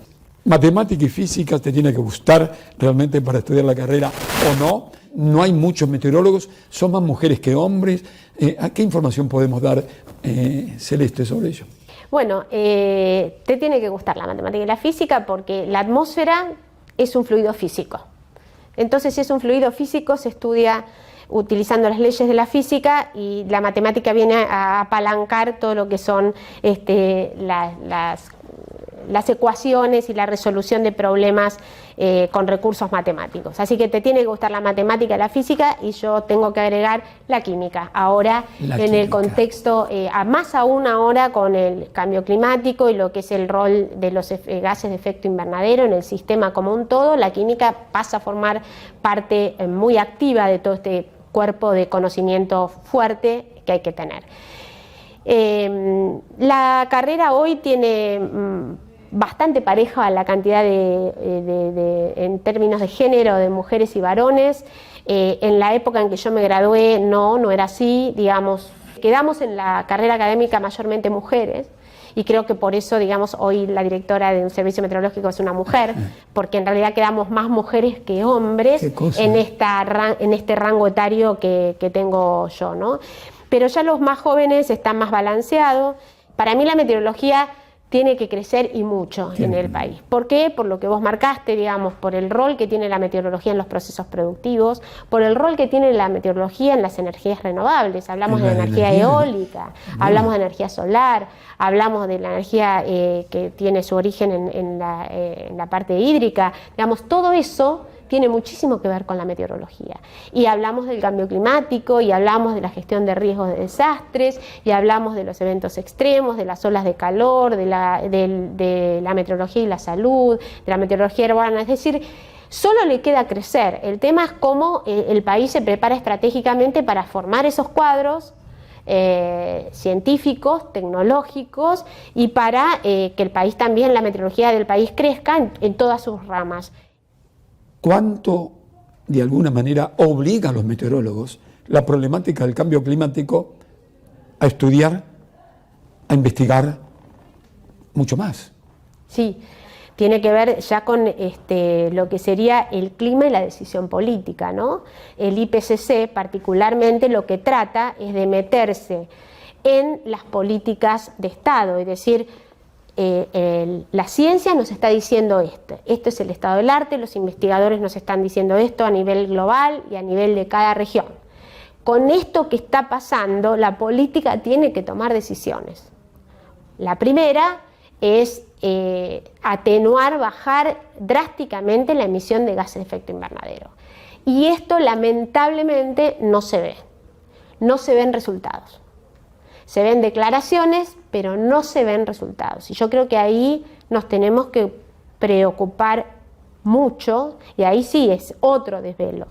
¿matemática y física te tiene que gustar realmente para estudiar la carrera o no? No hay muchos meteorólogos, son más mujeres que hombres. ¿A qué información podemos dar, Celeste, sobre ello? Bueno, te tiene que gustar la matemática y la física porque la atmósfera es un fluido físico. Entonces, si es un fluido físico, se estudia utilizando las leyes de la física, y la matemática viene a apalancar todo lo que son las ecuaciones y la resolución de problemas con recursos matemáticos. Así que te tiene que gustar la matemática y la física, y yo tengo que agregar la química. Ahora, el contexto, más aún ahora con el cambio climático y lo que es el rol de los gases de efecto invernadero en el sistema como un todo, la química pasa a formar parte muy activa de todo este cuerpo de conocimiento fuerte que hay que tener. La carrera hoy tiene bastante pareja la cantidad en términos de género de mujeres y varones. En la época en que yo me gradué no era así, digamos, quedamos en la carrera académica mayormente mujeres, y creo que por eso, digamos, hoy la directora de un servicio meteorológico es una mujer, porque en realidad quedamos más mujeres que hombres en este rango etario que tengo yo, ¿no? Pero ya los más jóvenes están más balanceados. Para mí la meteorología tiene que crecer, y mucho, en el país. ¿Por qué? Por lo que vos marcaste, digamos, por el rol que tiene la meteorología en los procesos productivos, por el rol que tiene la meteorología en las energías renovables. Hablamos de energía eólica, hablamos de energía solar, hablamos de la energía que tiene su origen en la parte hídrica. Digamos, todo eso tiene muchísimo que ver con la meteorología. Y hablamos del cambio climático, y hablamos de la gestión de riesgos de desastres, y hablamos de los eventos extremos, de las olas de calor, de la meteorología y la salud, de la meteorología urbana. Es decir, solo le queda crecer. El tema es cómo el país se prepara estratégicamente para formar esos cuadros científicos, tecnológicos, y para que el país también, la meteorología del país crezca en todas sus ramas. ¿Cuánto, de alguna manera, obliga a los meteorólogos la problemática del cambio climático a estudiar, a investigar mucho más? Sí, tiene que ver ya con lo que sería el clima y la decisión política, ¿no? El IPCC particularmente lo que trata es de meterse en las políticas de Estado, es decir, la ciencia nos está diciendo esto es el estado del arte, los investigadores nos están diciendo esto a nivel global y a nivel de cada región. Con esto que está pasando, la política tiene que tomar decisiones. La primera es atenuar, bajar drásticamente la emisión de gases de efecto invernadero. Y esto lamentablemente no se ve, no se ven resultados. Se ven declaraciones, pero no se ven resultados. Y yo creo que ahí nos tenemos que preocupar mucho, y ahí sí es otro desvelo.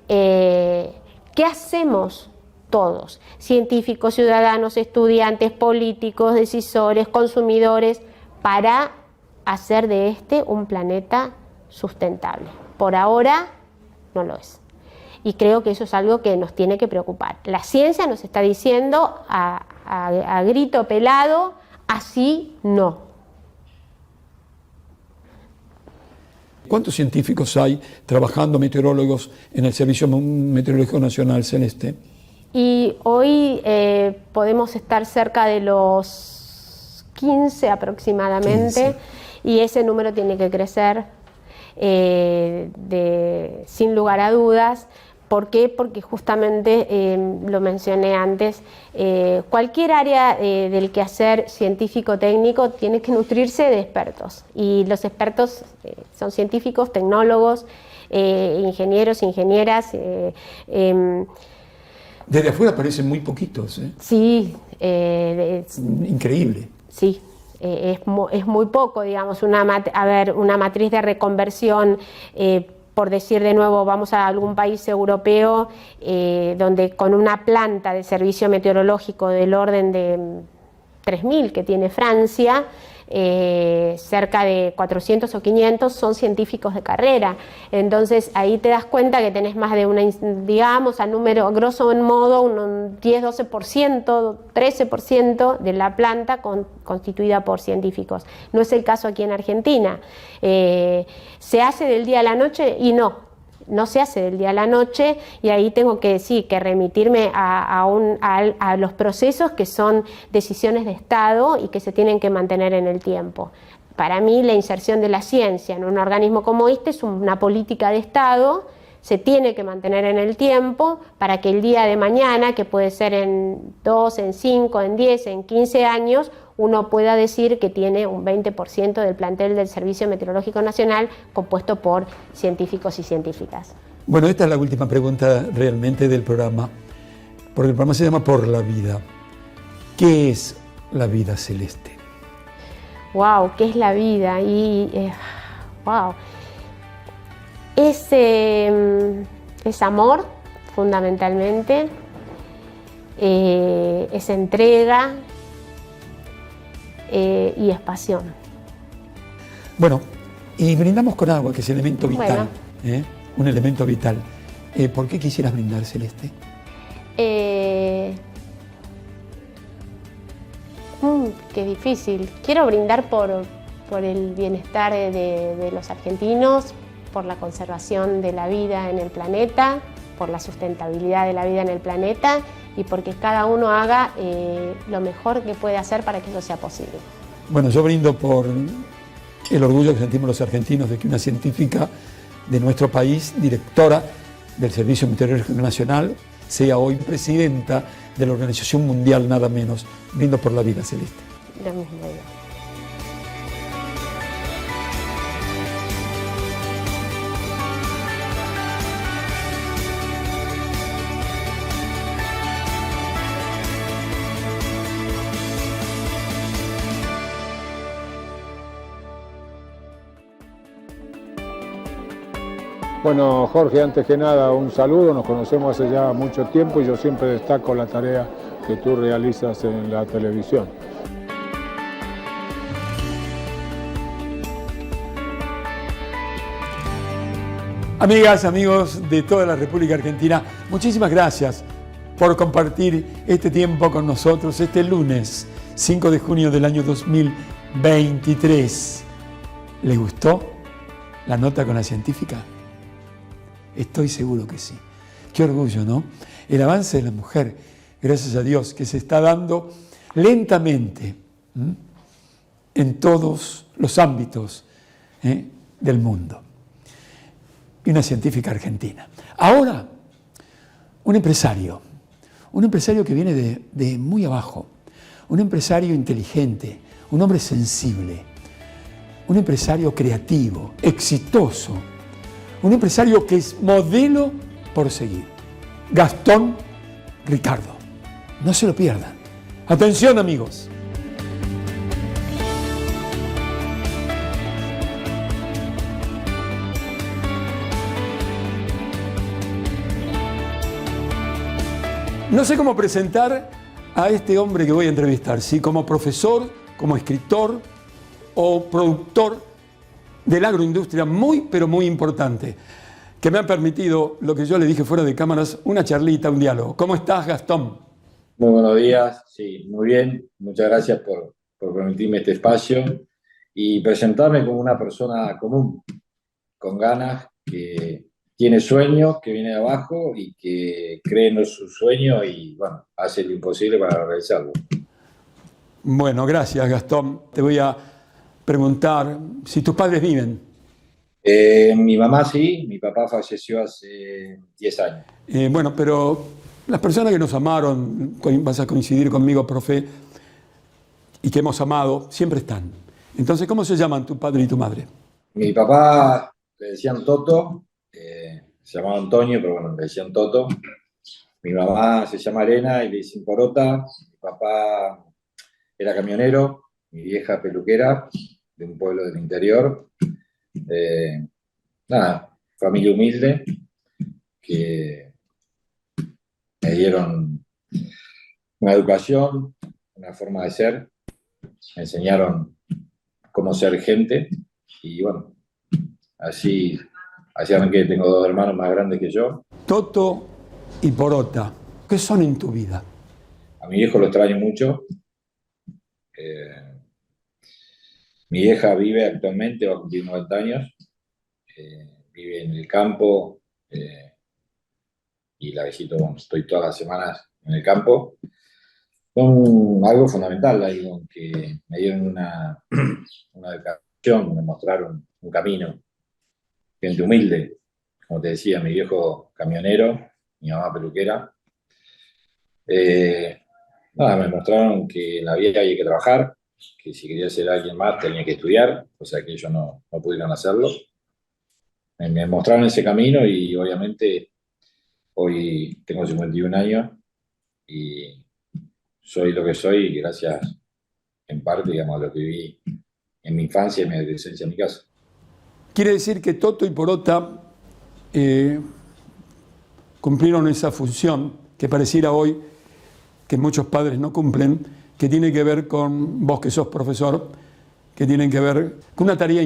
¿Qué hacemos todos? Científicos, ciudadanos, estudiantes, políticos, decisores, consumidores, para hacer de un planeta sustentable. Por ahora no lo es. Y creo que eso es algo que nos tiene que preocupar. La ciencia nos está diciendo a grito pelado, así no. ¿Cuántos científicos hay trabajando, meteorólogos, en el Servicio Meteorológico Nacional, Celeste? Y hoy podemos estar cerca de los 15 aproximadamente, 15. Y ese número tiene que crecer sin lugar a dudas. ¿Por qué? Porque justamente, lo mencioné antes, cualquier área del quehacer científico-técnico tiene que nutrirse de expertos. Y los expertos son científicos, tecnólogos, ingenieros, ingenieras. Desde afuera parecen muy poquitos, ¿eh? Sí. Increíble. Sí. Es muy poco, digamos, una matriz de reconversión, por decir de nuevo, vamos a algún país europeo donde con una planta de servicio meteorológico del orden de 3.000 que tiene Francia, cerca de 400 o 500 son científicos de carrera. Entonces ahí te das cuenta que tenés más de digamos, a número, grosso modo, un 10, 12%, 13% de la planta constituida por científicos. No es el caso aquí en Argentina. Se hace del día a la noche y no se hace del día a la noche, y ahí tengo que remitirme a los procesos que son decisiones de Estado y que se tienen que mantener en el tiempo. Para mí, la inserción de la ciencia en un organismo como este es una política de Estado, se tiene que mantener en el tiempo para que el día de mañana, que puede ser en 2, en 5, en 10, en 15 años, uno pueda decir que tiene un 20% del plantel del Servicio Meteorológico Nacional compuesto por científicos y científicas. Bueno, esta es la última pregunta realmente del programa, porque el programa se llama Por la Vida. ¿Qué es la vida, Celeste? Wow, ¿qué es la vida? Wow. Es amor, fundamentalmente, es entrega, y es pasión. Bueno, y brindamos con agua, que es elemento vital, bueno. Un elemento vital. ¿Por qué quisieras brindar, Celeste? Qué difícil. Quiero brindar por el bienestar de los argentinos, por la conservación de la vida en el planeta, por la sustentabilidad de la vida en el planeta, y porque cada uno haga lo mejor que puede hacer para que eso sea posible. Bueno, yo brindo por el orgullo que sentimos los argentinos de que una científica de nuestro país, directora del Servicio Meteorológico Nacional, sea hoy presidenta de la Organización Mundial, nada menos. Brindo por la vida, Celeste. Lo mismo digo. Bueno, Jorge, antes que nada, un saludo. Nos conocemos hace ya mucho tiempo y yo siempre destaco la tarea que tú realizas en la televisión. Amigas, amigos de toda la República Argentina, muchísimas gracias por compartir este tiempo con nosotros este lunes 5 de junio del año 2023. ¿Les gustó la nota con la científica? Estoy seguro que sí. Qué orgullo, ¿no? El avance de la mujer, gracias a Dios, que se está dando lentamente en todos los ámbitos del mundo. Y una científica argentina. Ahora, un empresario que viene de muy abajo, un empresario inteligente, un hombre sensible, un empresario creativo, exitoso, un empresario que es modelo por seguir. Gastón Ricardo. No se lo pierdan. Atención, amigos. No sé cómo presentar a este hombre que voy a entrevistar, si como profesor, como escritor o productor de la agroindustria muy, pero muy importante, que me ha permitido, lo que yo le dije fuera de cámaras, una charlita, un diálogo. ¿Cómo estás, Gastón? Muy buenos días, sí, muy bien. Muchas gracias por permitirme este espacio y presentarme como una persona común, con ganas, que tiene sueños, que viene de abajo y que cree en su sueño y, bueno, hace lo imposible para realizarlo. Bueno, gracias, Gastón. Te voy a preguntar si tus padres viven. Mi mamá sí, mi papá falleció hace 10 años. Bueno, pero las personas que nos amaron, vas a coincidir conmigo, profe, y que hemos amado, siempre están. Entonces, ¿cómo se llaman tu padre y tu madre? Mi papá le decían Toto, se llamaba Antonio, pero bueno, le decían Toto. Mi mamá se llama Elena y le dicen Porota. Mi papá era camionero, mi vieja peluquera de un pueblo del interior. Nada, familia humilde que me dieron una educación, una forma de ser, me enseñaron cómo ser gente y bueno, así arranqué. Tengo dos hermanos más grandes que yo. Toto y Porota, ¿qué son en tu vida? A mi viejo lo extraño mucho. Mi vieja vive actualmente, va a cumplir 90 años, vive en el campo y la visito, bueno, estoy todas las semanas en el campo. Son algo fundamental, algo que me dieron una educación, me mostraron un camino. Gente humilde, como te decía, mi viejo camionero, mi mamá peluquera. Nada, me mostraron que en la vida hay que trabajar, que si quería ser alguien más tenía que estudiar, o sea que ellos no pudieron hacerlo. Me mostraron ese camino y obviamente hoy tengo 51 años y soy lo que soy gracias en parte, digamos, a lo que viví en mi infancia y mi adolescencia en mi casa. Quiere decir que Toto y Porota cumplieron esa función que pareciera hoy que muchos padres no cumplen, que tiene que ver con vos que sos profesor, que tienen que ver con una tarea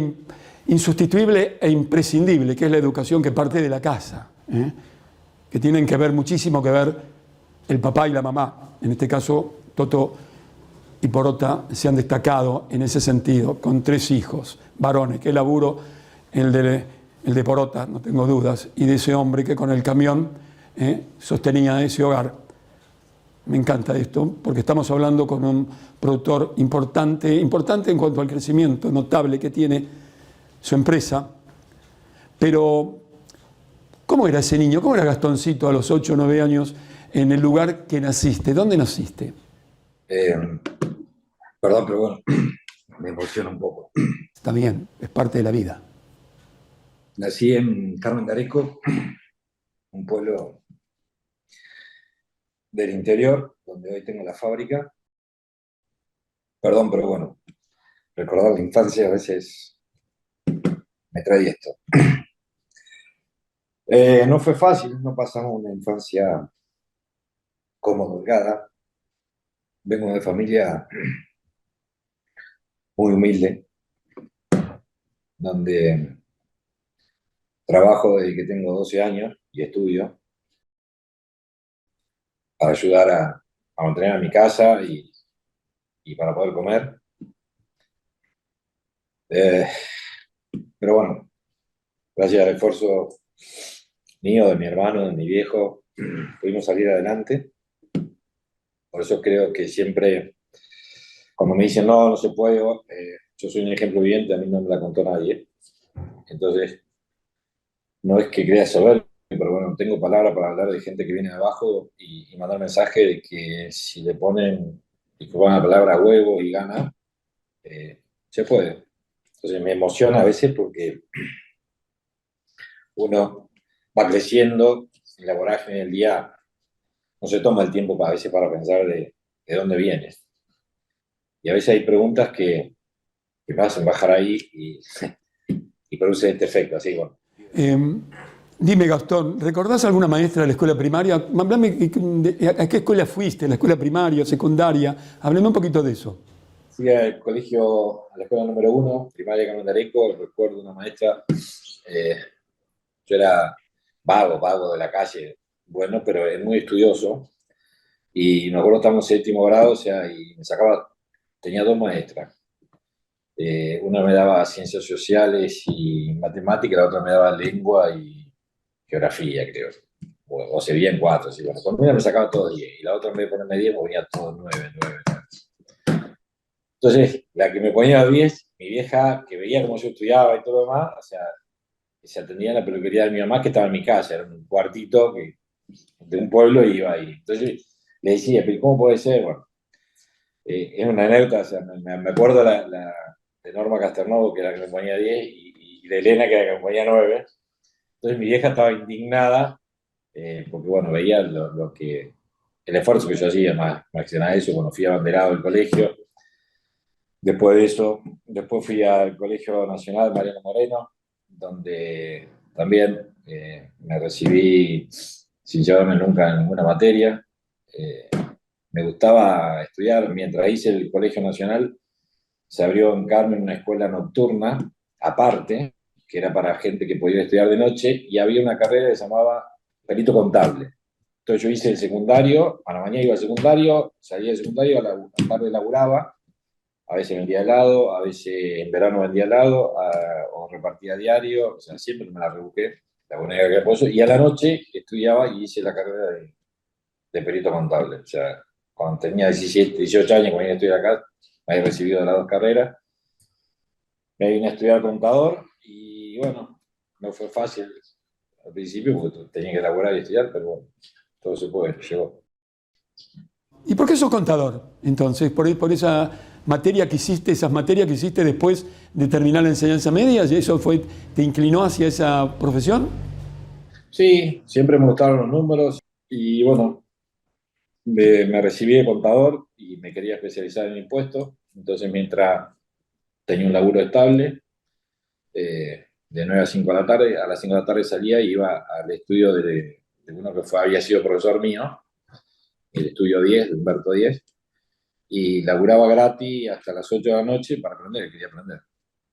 insustituible e imprescindible, que es la educación que parte de la casa, que tienen que ver muchísimo que ver el papá y la mamá. En este caso, Toto y Porota se han destacado en ese sentido, con 3 hijos varones. Qué laburo el de Porota, no tengo dudas, y de ese hombre que con el camión sostenía ese hogar. Me encanta esto, porque estamos hablando con un productor importante en cuanto al crecimiento notable que tiene su empresa. Pero, ¿cómo era ese niño? ¿Cómo era Gastoncito a los 8 o 9 años en el lugar que naciste? ¿Dónde naciste? Perdón, pero bueno, me emociona un poco. Está bien, es parte de la vida. Nací en Carmen de Areco, un pueblo del interior, donde hoy tengo la fábrica. Perdón, pero bueno, recordar la infancia a veces me trae esto. No fue fácil, no pasamos una infancia cómoda, holgada. Vengo de familia muy humilde, donde trabajo desde que tengo 12 años y estudio para ayudar a mantener a mi casa y para poder comer. Pero bueno, gracias al esfuerzo mío, de mi hermano, de mi viejo, pudimos salir adelante. Por eso creo que siempre, cuando me dicen no, no se puede, yo soy un ejemplo viviente, a mí no me la contó nadie. Entonces, no es que crea saber, pero bueno, tengo palabra para hablar de gente que viene de abajo y mandar mensaje de que si le ponen y que la palabra huevo y gana, se puede. Entonces me emociona a veces porque uno va creciendo en la vorágine del día, no se toma el tiempo a veces para pensar de dónde vienes. Y a veces hay preguntas que me hacen bajar ahí y produce este efecto, así bueno. Dime, Gastón, ¿recordás alguna maestra de la escuela primaria? Hablame, ¿a qué escuela fuiste? ¿La escuela primaria, secundaria? Háblame un poquito de eso. Fui al colegio, a la escuela número 1, primaria Carmen de Areco, recuerdo una maestra, yo era vago de la calle, bueno, pero es muy estudioso, y me acuerdo estábamos en séptimo grado, o sea, y me sacaba, tenía 2 maestras, una me daba ciencias sociales y matemáticas, la otra me daba lengua y geografía, creo, o se veía en 4, así, bueno, con una me sacaba todos 10, y la otra en vez de ponerme 10 me ponía todos 9, 9. Entonces, la que me ponía 10, mi vieja, que veía cómo yo estudiaba y todo lo demás, o sea, se atendía en la peluquería de mi mamá, que estaba en mi casa, era un cuartito de un pueblo y iba ahí. Entonces, le decía, pero ¿cómo puede ser? Bueno, es una anécdota, o sea, me acuerdo de Norma Casternovo, que era la que me ponía 10, y de Elena, que era la que me ponía 9. Entonces, mi vieja estaba indignada, porque, bueno, veía el esfuerzo que yo hacía, más que nada eso, cuando fui abanderado del colegio. Después de eso, después fui al Colegio Nacional Mariano Moreno, donde también me recibí sin llevarme nunca en ninguna materia. Eh, Me gustaba estudiar. Mientras hice el Colegio Nacional, se abrió en Carmen una escuela nocturna, aparte, que era para gente que podía estudiar de noche, y había una carrera que se llamaba perito contable. Entonces yo hice el secundario, a la mañana iba al secundario, salía del secundario, a la tarde laburaba, a veces vendía helado, a veces en verano vendía helado, o repartía diario, o sea, siempre me la rebusqué, la moneda que apoyo, y a la noche estudiaba y hice la carrera de perito contable. O sea, cuando tenía 17, 18 años, cuando vine a estudiar acá, me había recibido las 2 carreras, me vine a estudiar contador, y bueno, no fue fácil al principio, porque tenía que laburar y estudiar, pero bueno, todo se puede, llegó. ¿Y por qué sos contador? Entonces, por esa materia que hiciste, esas materias que hiciste después de terminar la enseñanza media, ¿y eso te inclinó hacia esa profesión? Sí, siempre me gustaron los números, y bueno, me recibí de contador y me quería especializar en impuestos. Entonces, mientras tenía un laburo estable, de 9 a 5 de la tarde, a las 5 de la tarde salía y iba al estudio de uno que había sido profesor mío, el estudio 10, de Humberto 10, y laburaba gratis hasta las 8 de la noche para aprender, quería aprender.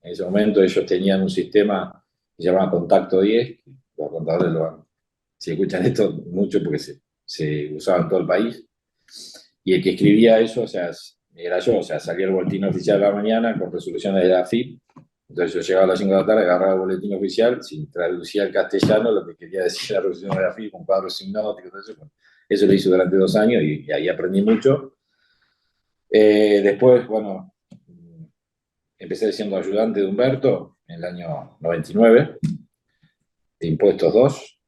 En ese momento ellos tenían un sistema que se llamaba Contacto 10, los contadores si escuchan esto mucho porque se usaba en todo el país, y el que escribía eso, o sea, era yo, o sea, salía el boletín oficial a la mañana con resoluciones de la AFIP. Entonces yo llegaba a las 5 de la tarde, agarraba el boletín oficial, si traducía al castellano lo que quería decir la resolución de la AFIP, un cuadro sinótico, todo eso. Bueno, eso lo hice durante 2 años y ahí aprendí mucho. Después, bueno, empecé siendo ayudante de Humberto en el año 99, de Impuestos 2.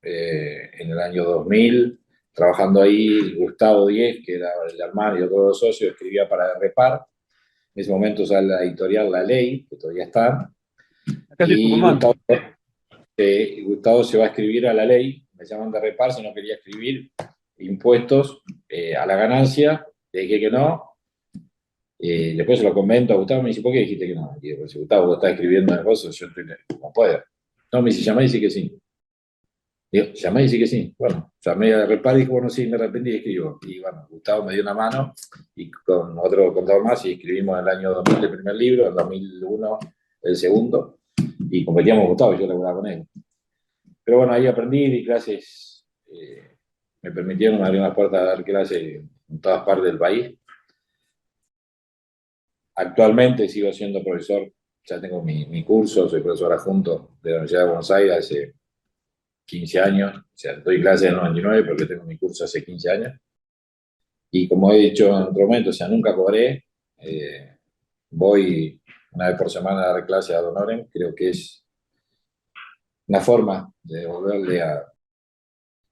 En el año 2000, trabajando ahí, Gustavo Diez, que era el hermano y otro de los socios, escribía para Repar. En ese momento sale la editorial La Ley, que todavía está. Acá de Y Tucumán. Gustavo se va a escribir a La Ley, me llaman de Repar, si no quería escribir impuestos a la ganancia, le dije que no. Después se lo comento a Gustavo, me dice, ¿por qué dijiste que no? Y digo, si Gustavo, vos estás escribiendo cosas, yo no puedo. No, me dice, llamá y dice que sí. Digo, llamé y sí que sí. Bueno, llamé a Repar y dije, bueno, sí, me arrepentí y escribo. Y bueno, Gustavo me dio una mano y con otro contador más y escribimos en el año 2000 el primer libro, en 2001 el segundo, y competíamos con Gustavo y yo laburaba con él. Pero bueno, ahí aprendí, di clases, me permitieron abrir unas puertas a dar clases en todas partes del país. Actualmente sigo siendo profesor ya tengo mi curso, soy profesor adjunto de la Universidad de Buenos Aires hace 15 años, o sea, doy clases en el 99 porque tengo mi curso hace 15 años. Y como he dicho en otro momento, o sea, nunca cobré, voy una vez por semana a dar clases ad honorem, creo que es una forma de devolverle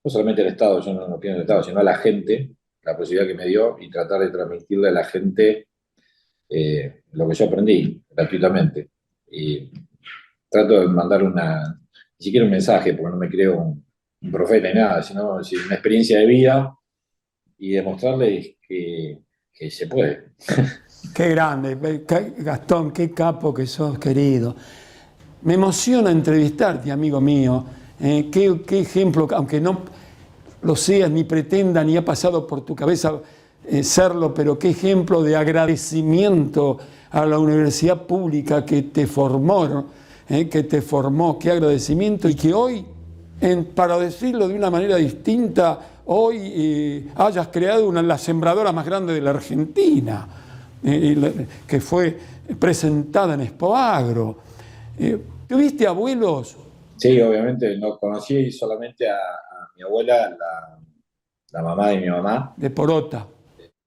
no solamente al Estado, yo no pienso en el Estado, sino a la gente, la posibilidad que me dio y tratar de transmitirle a la gente lo que yo aprendí gratuitamente. Y trato de mandar ni siquiera un mensaje, porque no me creo un profeta ni nada, sino una experiencia de vida y demostrarles que se puede. Qué grande, Gastón, qué capo que sos, querido. Me emociona entrevistarte, amigo mío. Qué ejemplo, aunque no lo seas, ni pretenda, ni ha pasado por tu cabeza serlo, pero qué ejemplo de agradecimiento a la universidad pública que te formó, ¿no? Que te formó, qué agradecimiento, y que hoy, para decirlo de una manera distinta, hoy hayas creado la sembradora más grande de la Argentina, que fue presentada en Expoagro. ¿Tuviste abuelos? Sí, obviamente, no conocí solamente a mi abuela, la mamá de mi mamá. De Porota.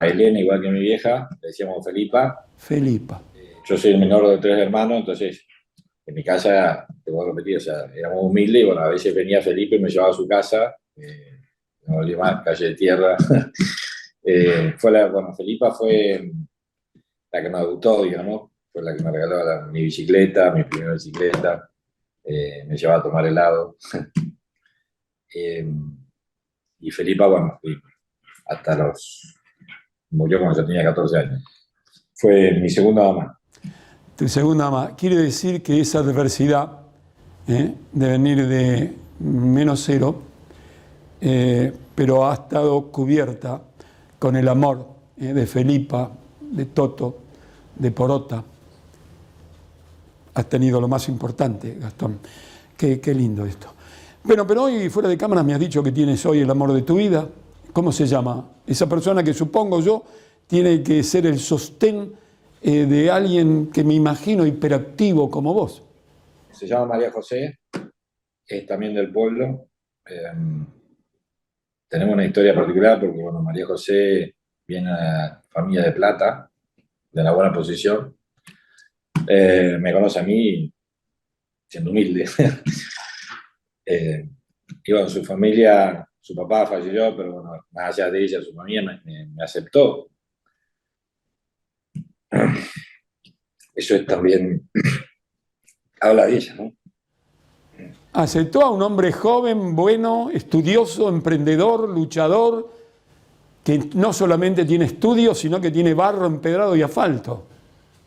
A Elena, igual que mi vieja, le decíamos Felipa. Felipa. Yo soy el menor de 3 hermanos, entonces en mi casa, te voy a repetir, o sea, éramos humildes y bueno, a veces venía Felipe y me llevaba a su casa, no volví más, calle de tierra. Felipa fue la que me adoptó, digamos, fue la que me regaló mi bicicleta, mi primera bicicleta, me llevaba a tomar helado. Y Felipa, bueno, murió cuando yo tenía 14 años. Fue mi segunda mamá. Tu segunda mamá. Quiere decir que esa adversidad de venir de -0, pero ha estado cubierta con el amor de Felipa, de Toto, de Porota. Has tenido lo más importante, Gastón. Qué lindo esto. Bueno, pero hoy fuera de cámara me has dicho que tienes hoy el amor de tu vida. ¿Cómo se llama? Esa persona que supongo yo tiene que ser el sostén de alguien que me imagino hiperactivo como vos. Se llama María José, es también del pueblo. Tenemos una historia particular porque, bueno, María José viene de una familia de plata, de una buena posición. Me conoce a mí siendo humilde. Iba en su familia, su papá falleció, pero bueno, más allá de ella, su familia me aceptó. Eso es también, habla de ella, ¿no? Aceptó a un hombre joven, bueno, estudioso, emprendedor, luchador, que no solamente tiene estudios, sino que tiene barro, empedrado y asfalto.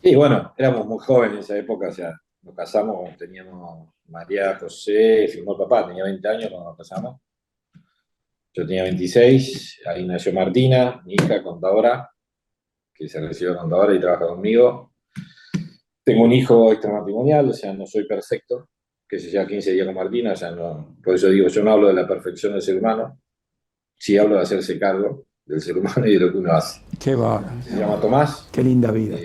Y bueno, éramos muy jóvenes en esa época, o sea, nos casamos, teníamos María José, firmó el papá, tenía 20 años cuando nos casamos. Yo tenía 26, ahí nació Martina, mi hija contadora, que se recibió de contadora y trabaja conmigo. Tengo un hijo extramatrimonial, o sea, no soy perfecto, que se lleva 15 días con Martina, o sea, no, por eso digo, yo no hablo de la perfección del ser humano, sí hablo de hacerse cargo del ser humano y de lo que uno hace. Qué bárbaro. Se llama Tomás. Qué linda vida.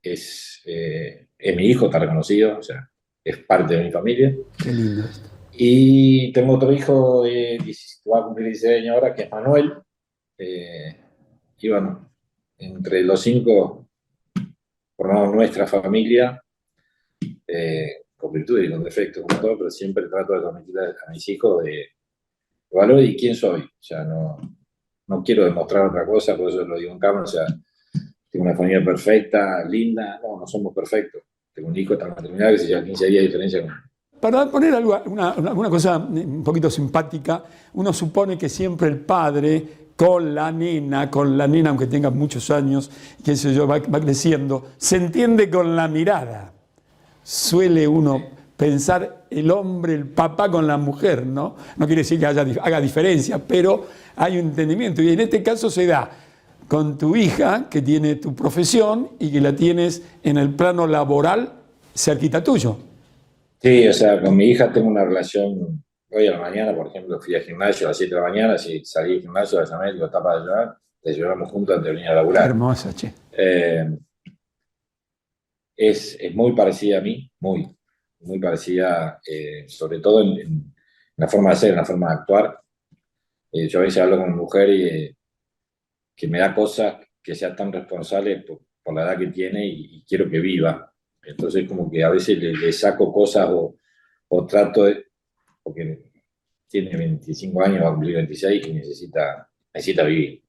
Es mi hijo, está reconocido, o sea, es parte de mi familia. Qué lindo esto. Y tengo otro hijo que va a cumplir 16 años ahora, que es Manuel. Y bueno, entre los 5 formamos nuestra familia, con virtudes y con defectos, como todo, pero siempre trato de transmitir a mis hijos de valor y quién soy. O sea, no quiero demostrar otra cosa, por eso lo digo en cámara. O sea, tengo una familia perfecta, linda. No somos perfectos. Tengo un hijo extramatrimonial que se lleva 15 días de diferencia con... Para poner una cosa un poquito simpática, uno supone que siempre el padre con la nena, aunque tenga muchos años, qué sé yo, va creciendo, se entiende con la mirada. Suele uno pensar el hombre, el papá con la mujer, ¿no? No quiere decir que haga diferencia, pero hay un entendimiento. Y en este caso se da con tu hija, que tiene tu profesión y que la tienes en el plano laboral cerquita tuyo. Sí, o sea, con mi hija tengo una relación. Hoy a la mañana, por ejemplo, fui al gimnasio a las 7 de la mañana, si salí del gimnasio, la llamé, digo, está para ayudar, te llevamos juntos antes de venir a laburar. Hermosa, che. es muy parecida a mí, muy parecida, sobre todo en la forma de ser, en la forma de actuar. Yo a veces hablo con mi mujer y que me da cosas que sea tan responsable por la edad que tiene y quiero que viva. Entonces como que a veces le saco cosas o trato de, porque tiene 25 años, va a cumplir 26 y necesita vivir.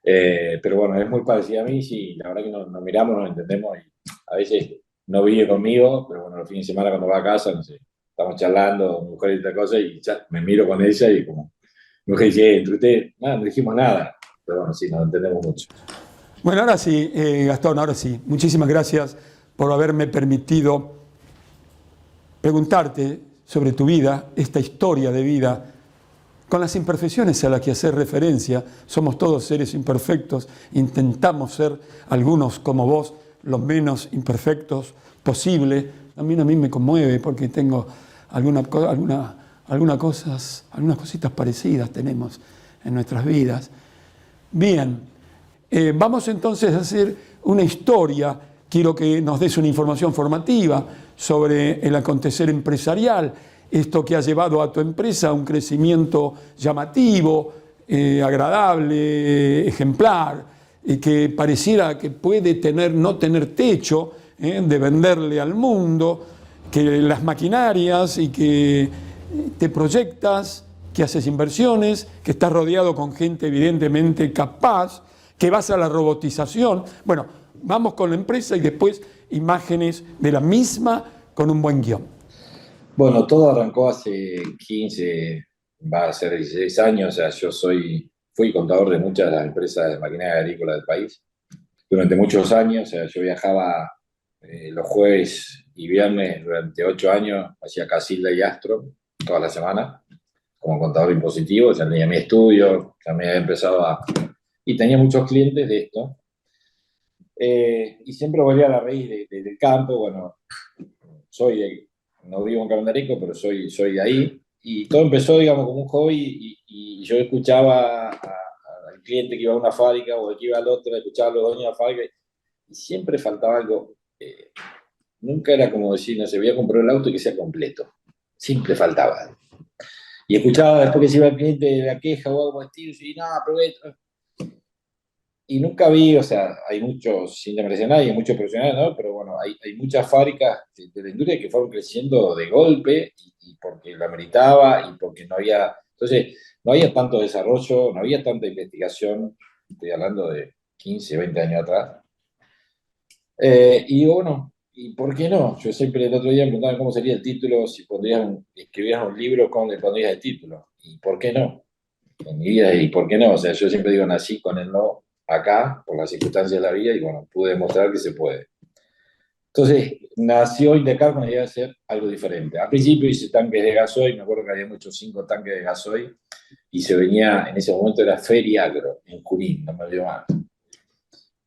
Pero bueno, es muy parecida a mí, sí, la verdad que nos miramos, nos entendemos y a veces no vive conmigo, pero bueno, los fines de semana cuando va a casa, no sé, estamos charlando, mi mujer y otra cosa, y ya me miro con ella y como, mi mujer dice, entre ustedes, nada, no dijimos nada, pero bueno, sí, nos entendemos mucho. Bueno, ahora sí, Gastón, ahora sí. Muchísimas gracias por haberme permitido preguntarte sobre tu vida, esta historia de vida, con las imperfecciones a las que hacer referencia. Somos todos seres imperfectos, intentamos ser algunos como vos, los menos imperfectos posible. También a mí me conmueve porque tengo algunas cositas parecidas tenemos en nuestras vidas. Bien, vamos entonces a hacer una historia. Quiero que nos des una información formativa sobre el acontecer empresarial, esto que ha llevado a tu empresa a un crecimiento llamativo, agradable, ejemplar, que pareciera que puede no tener techo, de venderle al mundo, que las maquinarias y que te proyectas, que haces inversiones, que estás rodeado con gente evidentemente capaz, que vas a la robotización. Bueno, vamos con la empresa y después imágenes de la misma con un buen guión. Bueno, todo arrancó hace 15, va a ser 16 años, o sea, fui contador de muchas de las empresas de maquinaria agrícola del país durante muchos años, o sea, yo viajaba los jueves y viernes durante 8 años hacia Casilda y Astro toda la semana como contador impositivo, ya tenía mi estudio, ya me había empezado y tenía muchos clientes de esto. Y siempre volvía a la raíz del campo, bueno, no vivo en Carondarico, pero soy de ahí, y todo empezó, digamos, como un hobby, y yo escuchaba al cliente que iba a una fábrica o que iba al otro, escuchaba a los dueños de la fábrica, y siempre faltaba algo. Nunca era como decir, no sé, voy a comprar el auto y que sea completo. Siempre faltaba algo. Y escuchaba después que se iba el cliente de la queja o algo así, y no, pero y nunca vi, o sea, hay muchos, sin desmerecer a nadie, hay muchos profesionales, ¿no? Pero bueno, hay muchas fábricas de la industria que fueron creciendo de golpe y porque lo ameritaba y porque no había, entonces, no había tanto desarrollo, no había tanta investigación, estoy hablando de 15, 20 años atrás. Y digo, bueno, ¿y por qué no? Yo siempre el otro día me preguntaba cómo sería el título, si escribieras un libro, ¿cómo le pondrías el título? ¿Y por qué no? En mi vida, ¿y por qué no? O sea, yo siempre digo, nací con el no acá, por las circunstancias de la vida, y bueno, pude demostrar que se puede. Entonces, nació Indecar con la idea de hacer algo diferente. Al principio hice tanques de gasoil, me acuerdo que había muchos 5 tanques de gasoil, y se venía, en ese momento era Feriagro, en Junín, no me olvido más.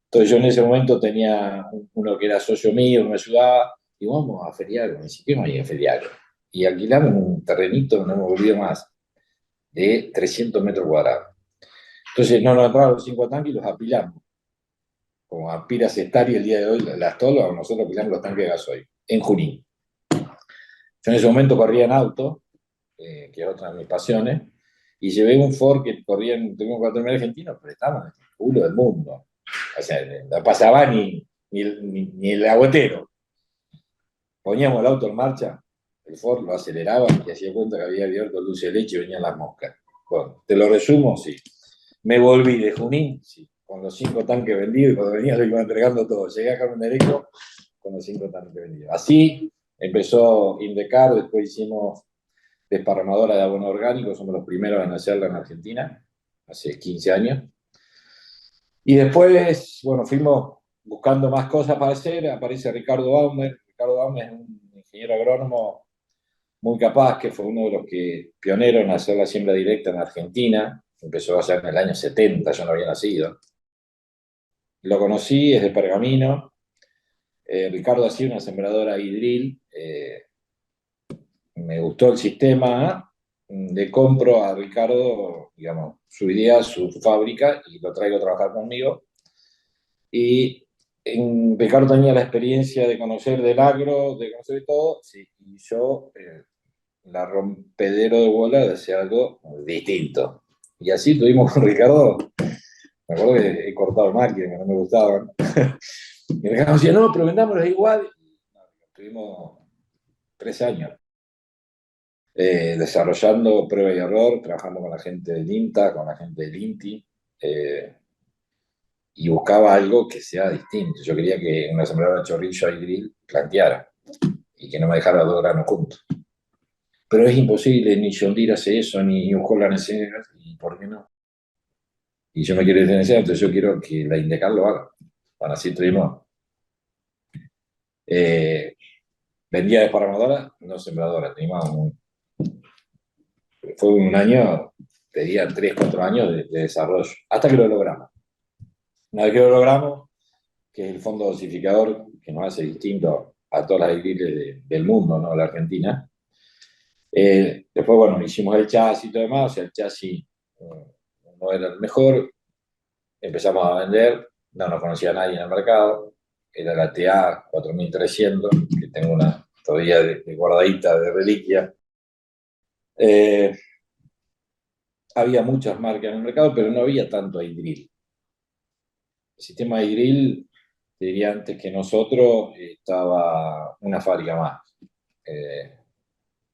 Entonces yo en ese momento tenía uno que era socio mío, que me ayudaba, y vamos a Feriagro, ni siquiera me a Feriagro. Y alquilamos un terrenito, no me olvido más, de 300 metros cuadrados. Entonces no nos entraban los 5 tanques y los apilamos. Como aspira Cestari el día de hoy, las tolas, nosotros apilamos los tanques de gasoil, en Junín. Yo en ese momento corría en auto, que es otra de mis pasiones, y llevé un Ford que corría en 4.000 argentinos, pero estábamos en el culo del mundo. O sea, no pasaba ni el agotero. Poníamos el auto en marcha, el Ford lo aceleraba y hacía cuenta que había abierto el dulce de leche y venían las moscas. Bueno, te lo resumo, sí. Me volví de Junín, sí, con los 5 tanques vendidos, y cuando venía lo iba entregando todo. Llegué a Carondarico con los 5 tanques vendidos. Así empezó Indecar, después hicimos desparramadora de abono orgánico, somos los primeros en hacerla en Argentina, hace 15 años. Y después, bueno, fuimos buscando más cosas para hacer, aparece Ricardo Baumer. Ricardo Baumer es un ingeniero agrónomo muy capaz, que fue uno de los pioneros en hacer la siembra directa en Argentina. Empezó a hacer en el año 70, yo no había nacido. Lo conocí, es de Pergamino. Ricardo hacía una sembradora hidril. Me gustó el sistema. Le compro a Ricardo, digamos, su idea, su fábrica, y lo traigo a trabajar conmigo. Y Ricardo tenía la experiencia de conocer del agro, de conocer de todo, sí, y yo la rompedero de bola de hacer algo distinto. Y así tuvimos con Ricardo, me acuerdo que he cortado máquinas que no me gustaban. Y Ricardo decía, no, pero vendámoslas igual. Tuvimos 3 años desarrollando prueba y error, trabajando con la gente del INTA, con la gente del INTI, y buscaba algo que sea distinto. Yo quería que una sembradora de chorrillo y grill planteara y que no me dejara 2 granos juntos. Pero es imposible, ni John Deere hace eso, ni New Holland hace eso, y ¿por qué no? Y yo me quiero diferenciar, entonces yo quiero que la Indecal lo haga. Bueno, así tuvimos. Vendía desparramadora, no sembradora. Fue un año, te diría 3, 4 años de desarrollo, hasta que lo logramos. Una vez que lo logramos, que es el fondo dosificador que nos hace distinto a todas las agriculturas del mundo, ¿no? La Argentina. Después, bueno, hicimos el chasis y todo demás, o sea, el chasis no era el mejor, empezamos a vender, no nos conocía nadie en el mercado, era la TA 4300, que tengo una todavía de guardadita de reliquia. Había muchas marcas en el mercado, pero no había tanto iDrill. El sistema iDrill, te diría antes que nosotros, estaba una fábrica más.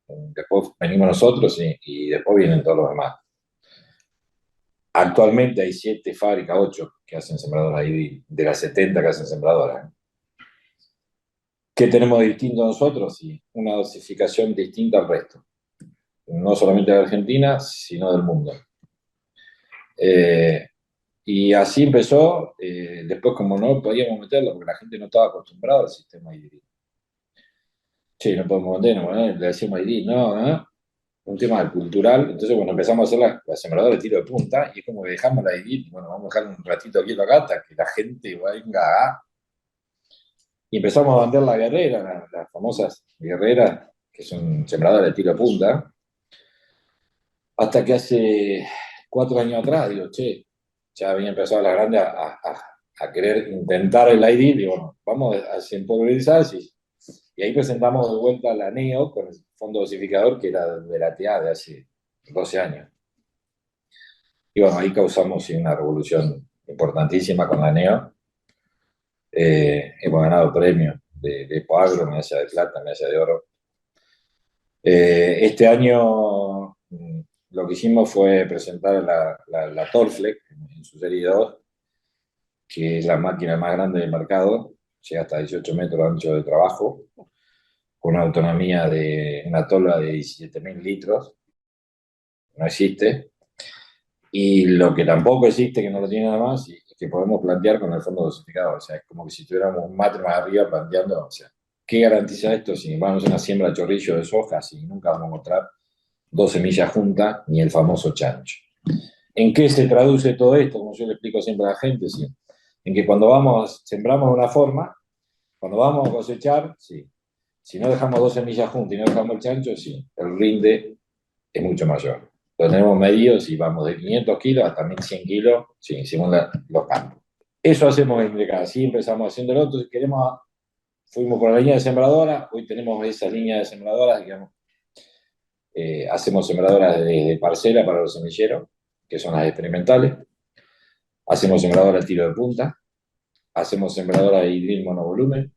Después venimos nosotros y después vienen todos los demás. Actualmente hay 7 fábricas, 8 que hacen sembradoras iDrill, de las 70 que hacen sembradoras. ¿Qué tenemos de distinto nosotros? Sí, una dosificación distinta al resto. No solamente de Argentina, sino del mundo. Y así empezó. Después, como no podíamos meterlo, porque la gente no estaba acostumbrada al sistema iDrill. Sí, no podemos vender, ¿no? Le decimos iDrill, no. Un tema cultural. Entonces, bueno, empezamos a hacer la sembradora de tiro de punta, y es como que dejamos la iDrill, y bueno, vamos a dejar un ratito aquí acá hasta que la gente venga a... Y empezamos a vender la guerrera, las famosas guerreras, que son sembradoras de tiro de punta, hasta que hace 4 años atrás, digo, che, ya había empezado la grande a querer intentar el iDrill, y bueno, vamos a empobrizar, y ahí presentamos de vuelta la NEO con el fondo dosificador que era de la TA de hace 12 años. Y bueno, ahí causamos una revolución importantísima con la NEO. Hemos ganado premios de Poagro, medalla de plata, medalla de oro. Este año lo que hicimos fue presentar la Torflex en su serie 2, que es la máquina más grande del mercado, llega hasta 18 metros de ancho de trabajo, con una autonomía de una tola de 17.000 litros, no existe. Y lo que tampoco existe, que no lo tiene nada más, es que podemos plantear con el fondo dosificador. O sea, es como que si tuviéramos un matre más arriba planteando, o sea, ¿qué garantiza esto si vamos a una siembra de chorrillo de soja, si nunca vamos a encontrar 2 semillas juntas, ni el famoso chancho? ¿En qué se traduce todo esto? Como yo le explico siempre a la gente, sí. En que cuando sembramos de una forma, cuando vamos a cosechar, sí. Si no dejamos 2 semillas juntas y no dejamos el chancho, sí, el rinde es mucho mayor. Lo tenemos medido, si vamos de 500 kilos hasta 1.100 kilos, sí, según los campos. Eso hacemos en Indecal, así empezamos haciéndolo. Entonces fuimos por la línea de sembradora, hoy tenemos esa línea de sembradoras, digamos. Hacemos sembradoras de parcela para los semilleros, que son las experimentales. Hacemos sembradoras de tiro de punta. Hacemos sembradoras de iDrill monovolumen.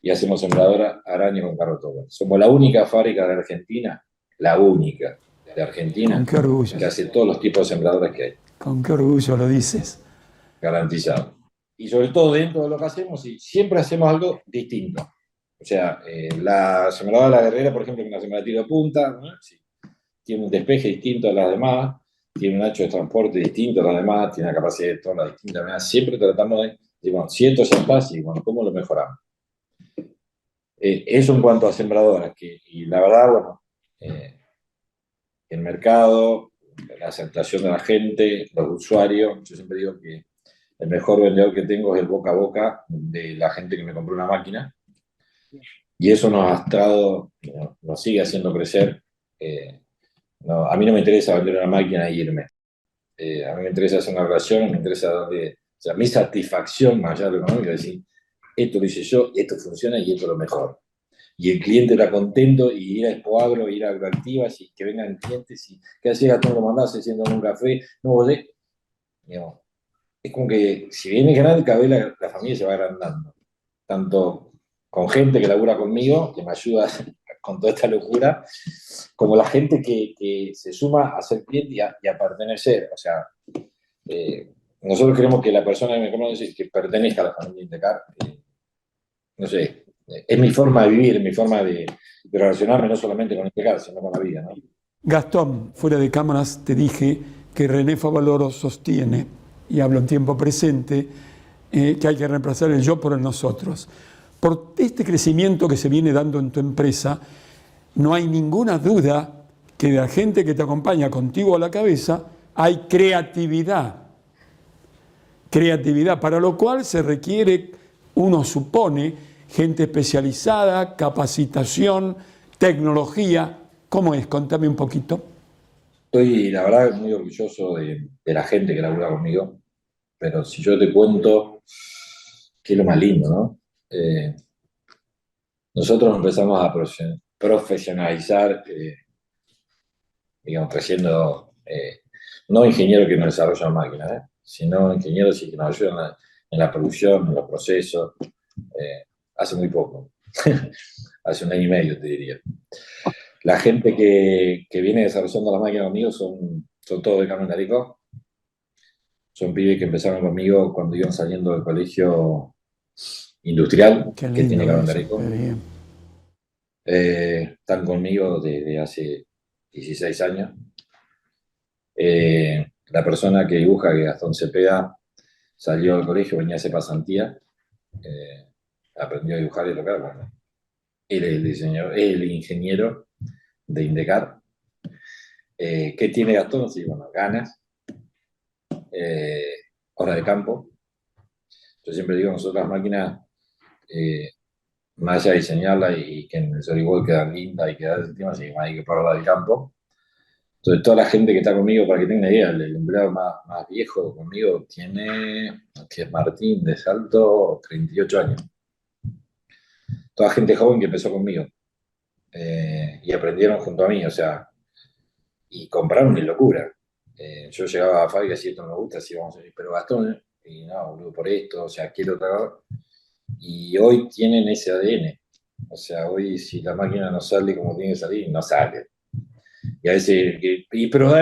Y hacemos sembradora araña con carrotoba. Somos la única fábrica de Argentina, la única de Argentina, con qué orgullo, que hace todos los tipos de sembradoras que hay. Con qué orgullo lo dices. Garantizado. Y sobre todo dentro de lo que hacemos, y siempre hacemos algo distinto. O sea, la sembradora de la Guerrera, por ejemplo, que es una sembradora de tiro de punta, ¿no? Sí, tiene un despeje distinto a las demás, tiene un ancho de transporte distinto a las demás, tiene una capacidad de tola distinta. Siempre tratamos de decir, bueno, si esto ya está, y bueno, ¿cómo lo mejoramos? Eso en cuanto a sembradoras, y la verdad, bueno, el mercado, la aceptación de la gente, los usuarios, yo siempre digo que el mejor vendedor que tengo es el boca a boca de la gente que me compró una máquina, y eso nos sigue haciendo crecer. A mí no me interesa vender una máquina e irme. A mí me interesa hacer una relación, me interesa darle, o sea, mi satisfacción más allá de lo económico, es decir, esto lo hice yo, esto funciona y esto es lo mejor. Y el cliente está contento y ir a Expoagro, ir a Agroactivas y que vengan clientes y que así Gastón lo mandás haciendo un café, no volé. Digamos, es como que si bien es grande, cada vez la familia se va agrandando. Tanto con gente que labura conmigo, que me ayuda con toda esta locura, como la gente que se suma a ser cliente y a pertenecer. O sea, nosotros queremos que la persona que me conoce que pertenezca a la familia Indecar. No sé, es mi forma de vivir, mi forma de relacionarme no solamente con Indecar, sino con la vida, ¿no? Gastón, fuera de cámaras te dije que René Favaloro sostiene, y hablo en tiempo presente, que hay que reemplazar el yo por el nosotros. Por este crecimiento que se viene dando en tu empresa, no hay ninguna duda que de la gente que te acompaña contigo a la cabeza hay creatividad. Creatividad, para lo cual se requiere, uno supone, gente especializada, capacitación, tecnología. ¿Cómo es? Contame un poquito. Estoy, la verdad, muy orgulloso de la gente que labura conmigo, pero si yo te cuento, que es lo más lindo, ¿no? Nosotros empezamos a profesionalizar, digamos, creciendo, no ingenieros que nos desarrollan máquinas, sino ingenieros que nos ayudan en la producción, en los procesos, hace muy poco, hace 1 año y medio te diría. La gente que viene desarrollando las máquinas conmigo son todos de Carmen de Arico, son pibes que empezaron conmigo cuando iban saliendo del colegio industrial Qué que tiene lindo Carmen de eso, Arico. qué bien. Están conmigo desde hace 16 años. La persona que dibuja, que Gastón Cepeda, salió del colegio, venía a hacer pasantía, aprendió a dibujar y tocar. Bueno, él es el diseñador, el ingeniero de Indecar. ¿Qué tiene Gastón? Sí, bueno, ganas, horas de campo. Yo siempre digo, nosotros las máquinas, más allá de diseñarla y que en el storyboard quedan lindas y quedan encima, sí, hay que probarla del campo. Entonces, toda la gente que está conmigo, para que tengan una idea, el empleado más viejo conmigo tiene, que es Martín de Salto, 38 años. Toda gente joven que empezó conmigo y aprendieron junto a mí, o sea, y compraron mi locura. Yo llegaba a fábrica y decía, esto no me gusta, así vamos a decir, pero Gastón, y no, boludo, por esto, o sea, quiero trabajar. Y hoy tienen ese ADN. O sea, hoy si la máquina no sale como tiene que salir, no sale. Y a veces, pero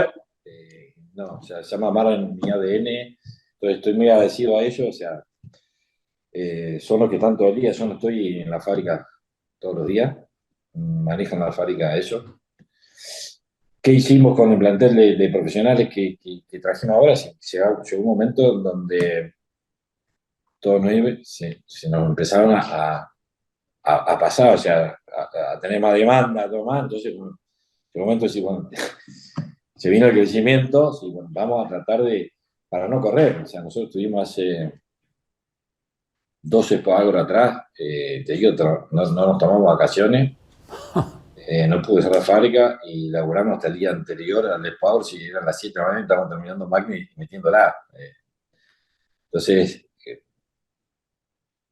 no, o sea, se llama Amaran mi ADN, entonces estoy muy agradecido a ellos, o sea, son los que están todo el día, yo no estoy en la fábrica todos los días, manejan la fábrica ellos. ¿Qué hicimos con el plantel de profesionales que trajimos ahora? Llegó un momento en donde todos se nos empezaron a pasar, o sea, a tener más demanda, todo más, entonces, bueno, en un momento sí, bueno, se vino el crecimiento, sí, bueno, vamos a tratar para no correr, o sea, nosotros tuvimos hace 12 Expoagro atrás, te digo, no nos tomamos vacaciones, no pude cerrar la fábrica y laburamos hasta el día anterior al Expoagro, si eran las 7 de la mañana, estábamos terminando máquina y metiéndola. Entonces,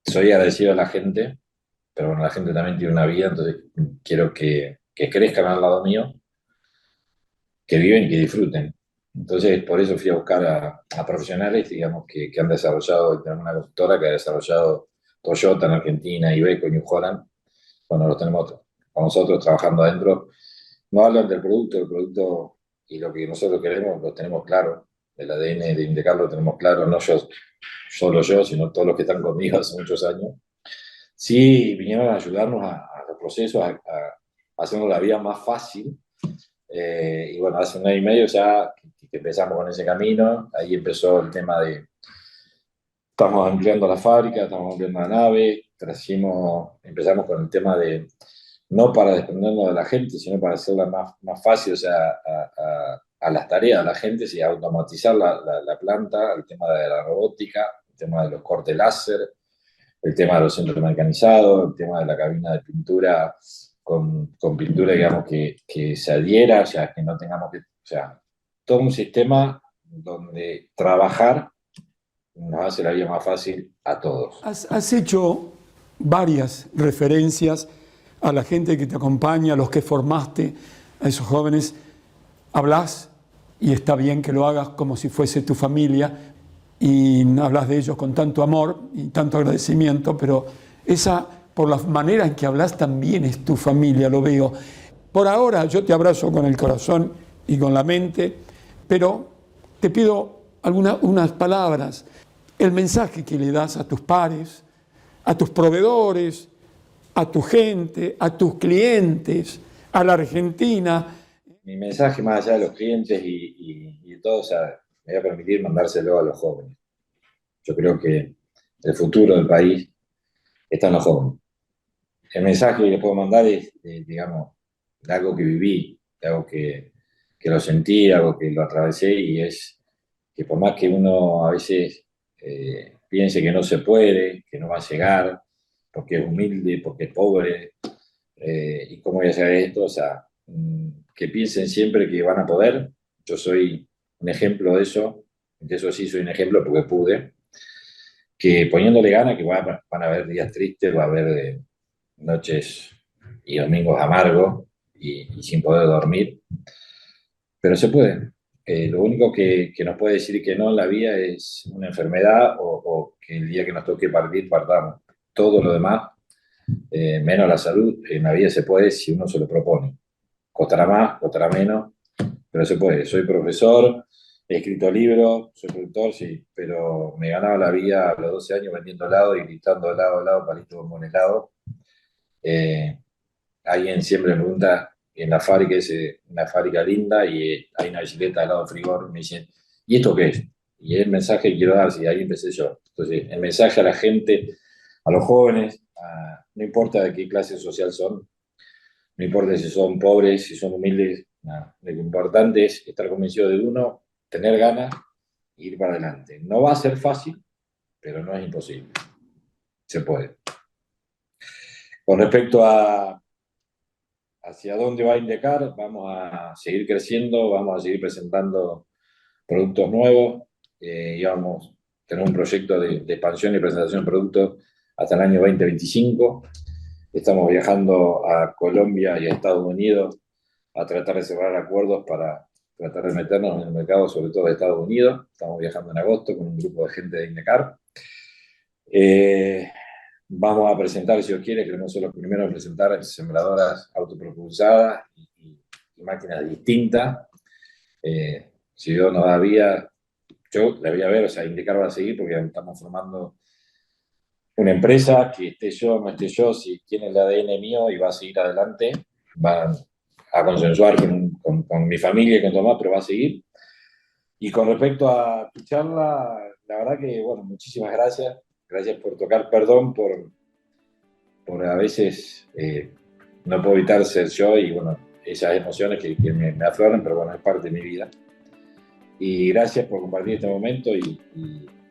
soy agradecido a la gente, pero bueno, la gente también tiene una vida, entonces quiero que crezcan al lado mío, que viven y que disfruten. Entonces, por eso fui a buscar a profesionales, digamos, que han desarrollado, tenemos una consultora que ha desarrollado Toyota en Argentina, Iveco, New Holland. Bueno, los tenemos con nosotros trabajando adentro. No hablan del producto, el producto y lo que nosotros queremos lo tenemos claro. El ADN de Indecar lo tenemos claro, no solo yo, sino todos los que están conmigo hace muchos años. Sí, vinieron a ayudarnos a los procesos, a hacernos la vida más fácil. Y bueno, hace 1 año y medio ya que empezamos con ese camino, ahí empezó el tema de, estamos ampliando la fábrica, estamos ampliando la nave, empezamos con el tema de, no para desprendernos de la gente, sino para hacerla más fácil, o sea, a las tareas de la gente, y automatizar la planta, el tema de la robótica, el tema de los cortes láser, el tema de los centros mecanizados, el tema de la cabina de pintura, con pintura, digamos, que se adhiera, o sea, que no tengamos que, o sea, todo un sistema donde trabajar nos hace la vida más fácil a todos. Has hecho varias referencias a la gente que te acompaña, a los que formaste, a esos jóvenes. Hablas, y está bien que lo hagas como si fuese tu familia, y hablas de ellos con tanto amor y tanto agradecimiento, pero esa, por la manera en que hablas, también es tu familia, lo veo. Por ahora yo te abrazo con el corazón y con la mente, pero te pido unas palabras, el mensaje que le das a tus pares, a tus proveedores, a tu gente, a tus clientes, a la Argentina. Mi mensaje, más allá de los clientes y de todo, o sea, me voy a permitir mandárselo a los jóvenes. Yo creo que el futuro del país está en los jóvenes. El mensaje que les puedo mandar es, digamos, de algo que viví, de algo que lo sentí, algo que lo atravesé, y es que por más que uno a veces piense que no se puede, que no va a llegar, porque es humilde, porque es pobre, y cómo voy a hacer esto, o sea, que piensen siempre que van a poder. Yo soy un ejemplo de eso sí soy un ejemplo porque pude, que poniéndole ganas, que van a haber días tristes, va a haber noches y domingos amargos y sin poder dormir, pero se puede. Lo único que nos puede decir que no en la vida es una enfermedad o que el día que nos toque partir, partamos. Todo lo demás, menos la salud, en la vida se puede si uno se lo propone. Costará más, costará menos, pero se puede. Soy profesor, he escrito libros, soy productor, sí, pero me ganaba la vida a los 12 años vendiendo helado y gritando helado, palito bombón helado. Alguien siempre me pregunta, en la fábrica, es una fábrica linda y hay una bicicleta al lado del frigor, me dicen, ¿y esto qué es? Y es el mensaje que quiero dar, y ahí empecé yo. Entonces, el mensaje a la gente, a los jóvenes, no importa de qué clase social son, no importa si son pobres, si son humildes, nada. Lo importante es estar convencido de uno, tener ganas e ir para adelante. No va a ser fácil, pero no es imposible. Se puede. Con respecto a hacia dónde va Indecar, vamos a seguir creciendo, vamos a seguir presentando productos nuevos, y vamos a tener un proyecto de expansión y presentación de productos hasta el año 2025. Estamos viajando a Colombia y a Estados Unidos a tratar de cerrar acuerdos para tratar de meternos en el mercado, sobre todo de Estados Unidos. Estamos viajando en agosto con un grupo de gente de Indecar. Vamos a presentar, si Dios quiere, que no somos los primeros en presentar sembradoras autopropulsadas y máquinas distintas. Si Dios nos da vida, yo la voy a ver, o sea, Indecar va a seguir porque estamos formando una empresa que esté yo o no esté yo, si tiene el ADN mío y va a seguir adelante, va a consensuar con mi familia y con Tomás, pero va a seguir. Y con respecto a tu charla, la verdad que, bueno, muchísimas gracias. Gracias por tocar, perdón por a veces no puedo evitar ser yo y bueno, esas emociones que me afloran, pero bueno, es parte de mi vida. Y gracias por compartir este momento y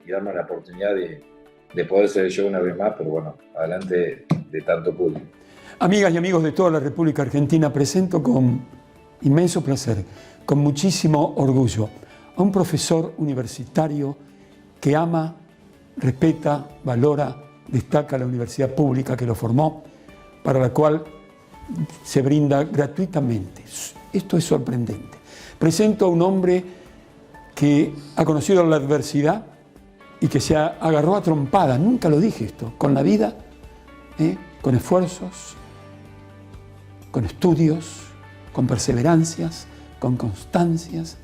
darme la oportunidad de poder ser yo una vez más, pero bueno, adelante de tanto público. Amigas y amigos de toda la República Argentina, presento con inmenso placer, con muchísimo orgullo, a un profesor universitario que ama, respeta, valora, destaca la universidad pública que lo formó, para la cual se brinda gratuitamente. Esto es sorprendente. Presento a un hombre que ha conocido la adversidad y que se agarró a trompada, nunca lo dije esto, con la vida, con esfuerzos, con estudios, con perseverancias, con constancias,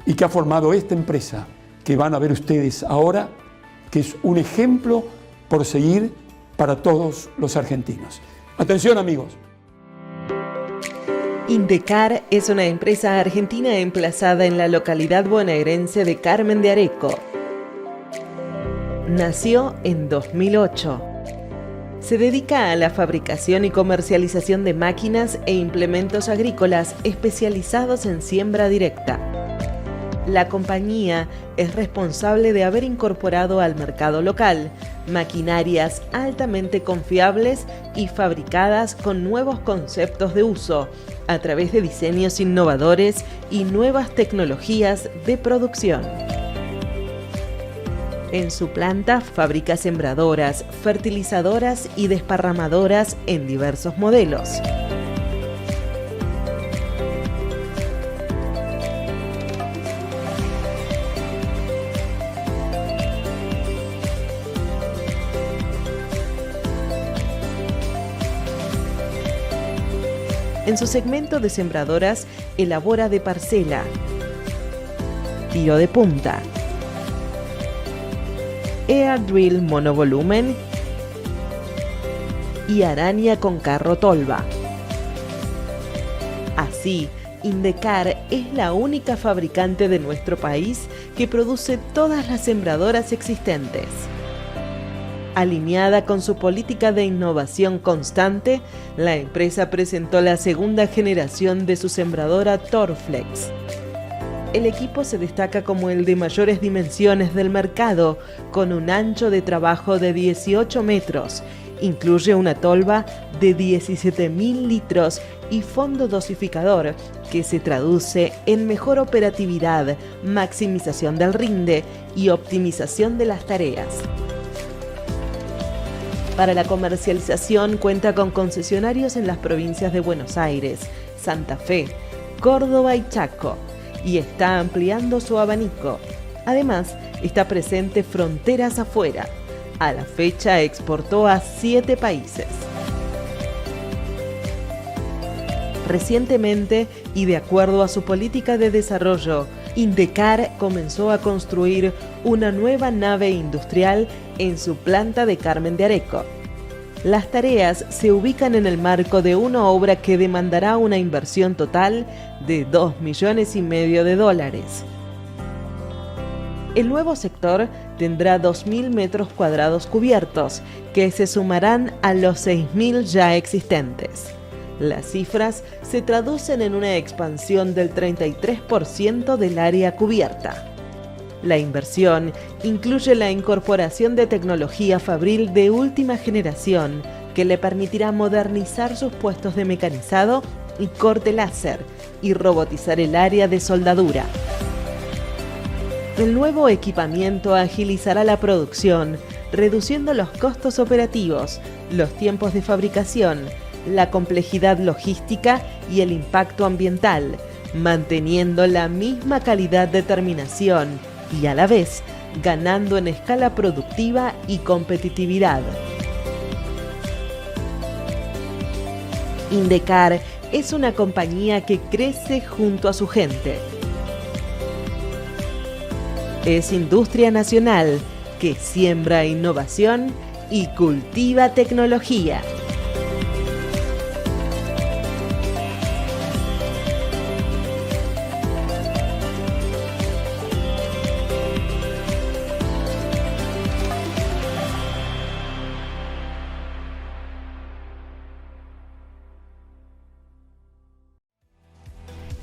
y que ha formado esta empresa que van a ver ustedes ahora, que es un ejemplo por seguir para todos los argentinos. Atención, amigos. Indecar es una empresa argentina emplazada en la localidad bonaerense de Carmen de Areco. Nació en 2008. Se dedica a la fabricación y comercialización de máquinas e implementos agrícolas especializados en siembra directa. La compañía es responsable de haber incorporado al mercado local maquinarias altamente confiables y fabricadas con nuevos conceptos de uso a través de diseños innovadores y nuevas tecnologías de producción. En su planta fabrica sembradoras, fertilizadoras y desparramadoras en diversos modelos. En su segmento de sembradoras, elabora de parcela, tiro de punta, Air Drill monovolumen y araña con carro tolva. Así, Indecar es la única fabricante de nuestro país que produce todas las sembradoras existentes. Alineada con su política de innovación constante, la empresa presentó la segunda generación de su sembradora Torflex. El equipo se destaca como el de mayores dimensiones del mercado, con un ancho de trabajo de 18 metros. Incluye una tolva de 17.000 litros y fondo dosificador, que se traduce en mejor operatividad, maximización del rinde y optimización de las tareas. Para la comercialización cuenta con concesionarios en las provincias de Buenos Aires, Santa Fe, Córdoba y Chaco, y está ampliando su abanico. Además, está presente fronteras afuera. A la fecha exportó a 7 países. Recientemente, y de acuerdo a su política de desarrollo, Indecar comenzó a construir una nueva nave industrial en su planta de Carmen de Areco. Las tareas se ubican en el marco de una obra que demandará una inversión total de $2,5 millones. El nuevo sector tendrá 2.000 metros cuadrados cubiertos, que se sumarán a los 6.000 ya existentes. Las cifras se traducen en una expansión del 33% del área cubierta. La inversión incluye la incorporación de tecnología fabril de última generación que le permitirá modernizar sus puestos de mecanizado y corte láser y robotizar el área de soldadura. El nuevo equipamiento agilizará la producción, reduciendo los costos operativos, los tiempos de fabricación, la complejidad logística y el impacto ambiental, manteniendo la misma calidad de terminación y a la vez ganando en escala productiva y competitividad. Indecar es una compañía que crece junto a su gente. Es industria nacional que siembra innovación y cultiva tecnología.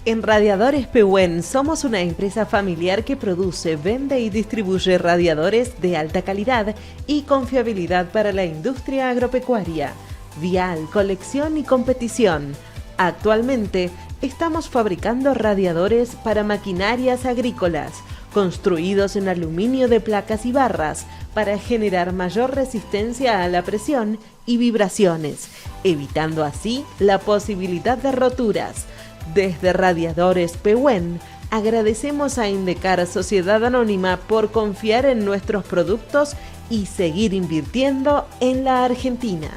En Radiadores Pehuen somos una empresa familiar que produce, vende y distribuye radiadores de alta calidad y confiabilidad para la industria agropecuaria, vial, colección y competición. Actualmente estamos fabricando radiadores para maquinarias agrícolas, construidos en aluminio de placas y barras, para generar mayor resistencia a la presión y vibraciones, evitando así la posibilidad de roturas. Desde Radiadores Pehuen, agradecemos a Indecar Sociedad Anónima por confiar en nuestros productos y seguir invirtiendo en la Argentina.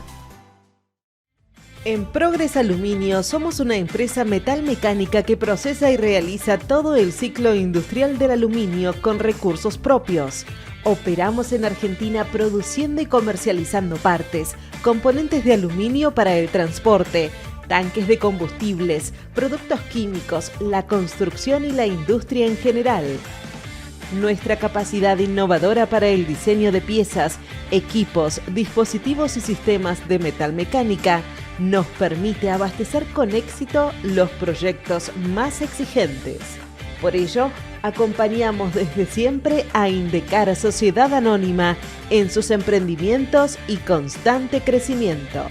En Progres Aluminio somos una empresa metalmecánica que procesa y realiza todo el ciclo industrial del aluminio con recursos propios. Operamos en Argentina produciendo y comercializando partes, componentes de aluminio para el transporte, tanques de combustibles, productos químicos, la construcción y la industria en general. Nuestra capacidad innovadora para el diseño de piezas, equipos, dispositivos y sistemas de metalmecánica nos permite abastecer con éxito los proyectos más exigentes. Por ello, acompañamos desde siempre a Indecar Sociedad Anónima en sus emprendimientos y constante crecimiento.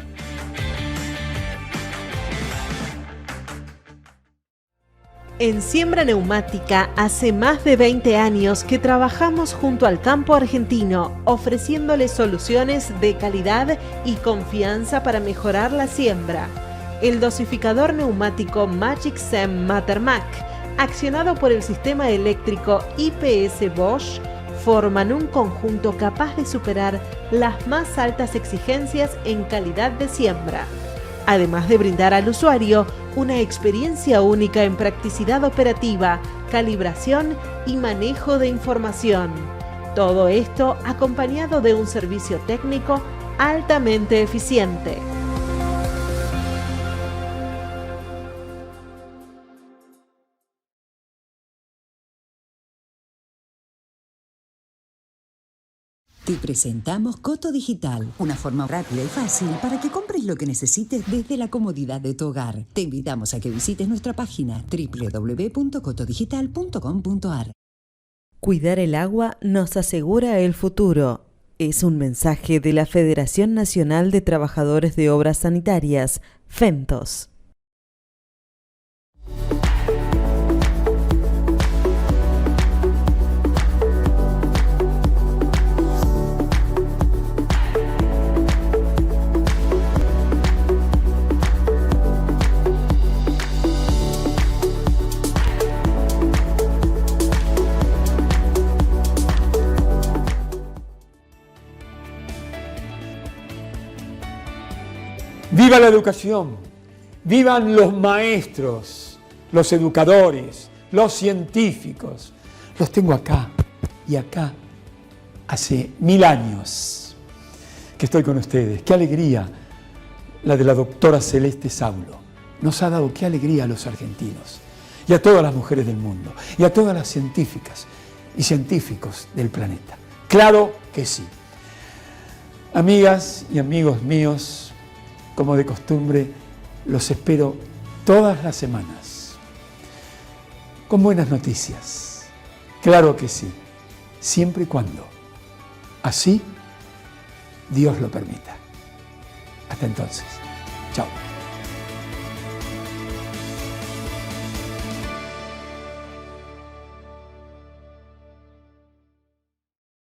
En Siembra Neumática hace más de 20 años que trabajamos junto al campo argentino, ofreciéndoles soluciones de calidad y confianza para mejorar la siembra. El dosificador neumático Magic Sem Matermac, accionado por el sistema eléctrico IPS Bosch, forman un conjunto capaz de superar las más altas exigencias en calidad de siembra, además de brindar al usuario una experiencia única en practicidad operativa, calibración y manejo de información. Todo esto acompañado de un servicio técnico altamente eficiente. Te presentamos Coto Digital, una forma rápida y fácil para que compres lo que necesites desde la comodidad de tu hogar. Te invitamos a que visites nuestra página www.cotodigital.com.ar. Cuidar el agua nos asegura el futuro. Es un mensaje de la Federación Nacional de Trabajadores de Obras Sanitarias, FENTOS. ¡Viva la educación! ¡Vivan los maestros, los educadores, los científicos! Los tengo acá y acá hace 1000 años que estoy con ustedes. ¡Qué alegría la de la doctora Celeste Saulo! Nos ha dado qué alegría a los argentinos y a todas las mujeres del mundo y a todas las científicas y científicos del planeta. ¡Claro que sí! Amigas y amigos míos, como de costumbre, los espero todas las semanas con buenas noticias. Claro que sí, siempre y cuando así Dios lo permita. Hasta entonces. Chao.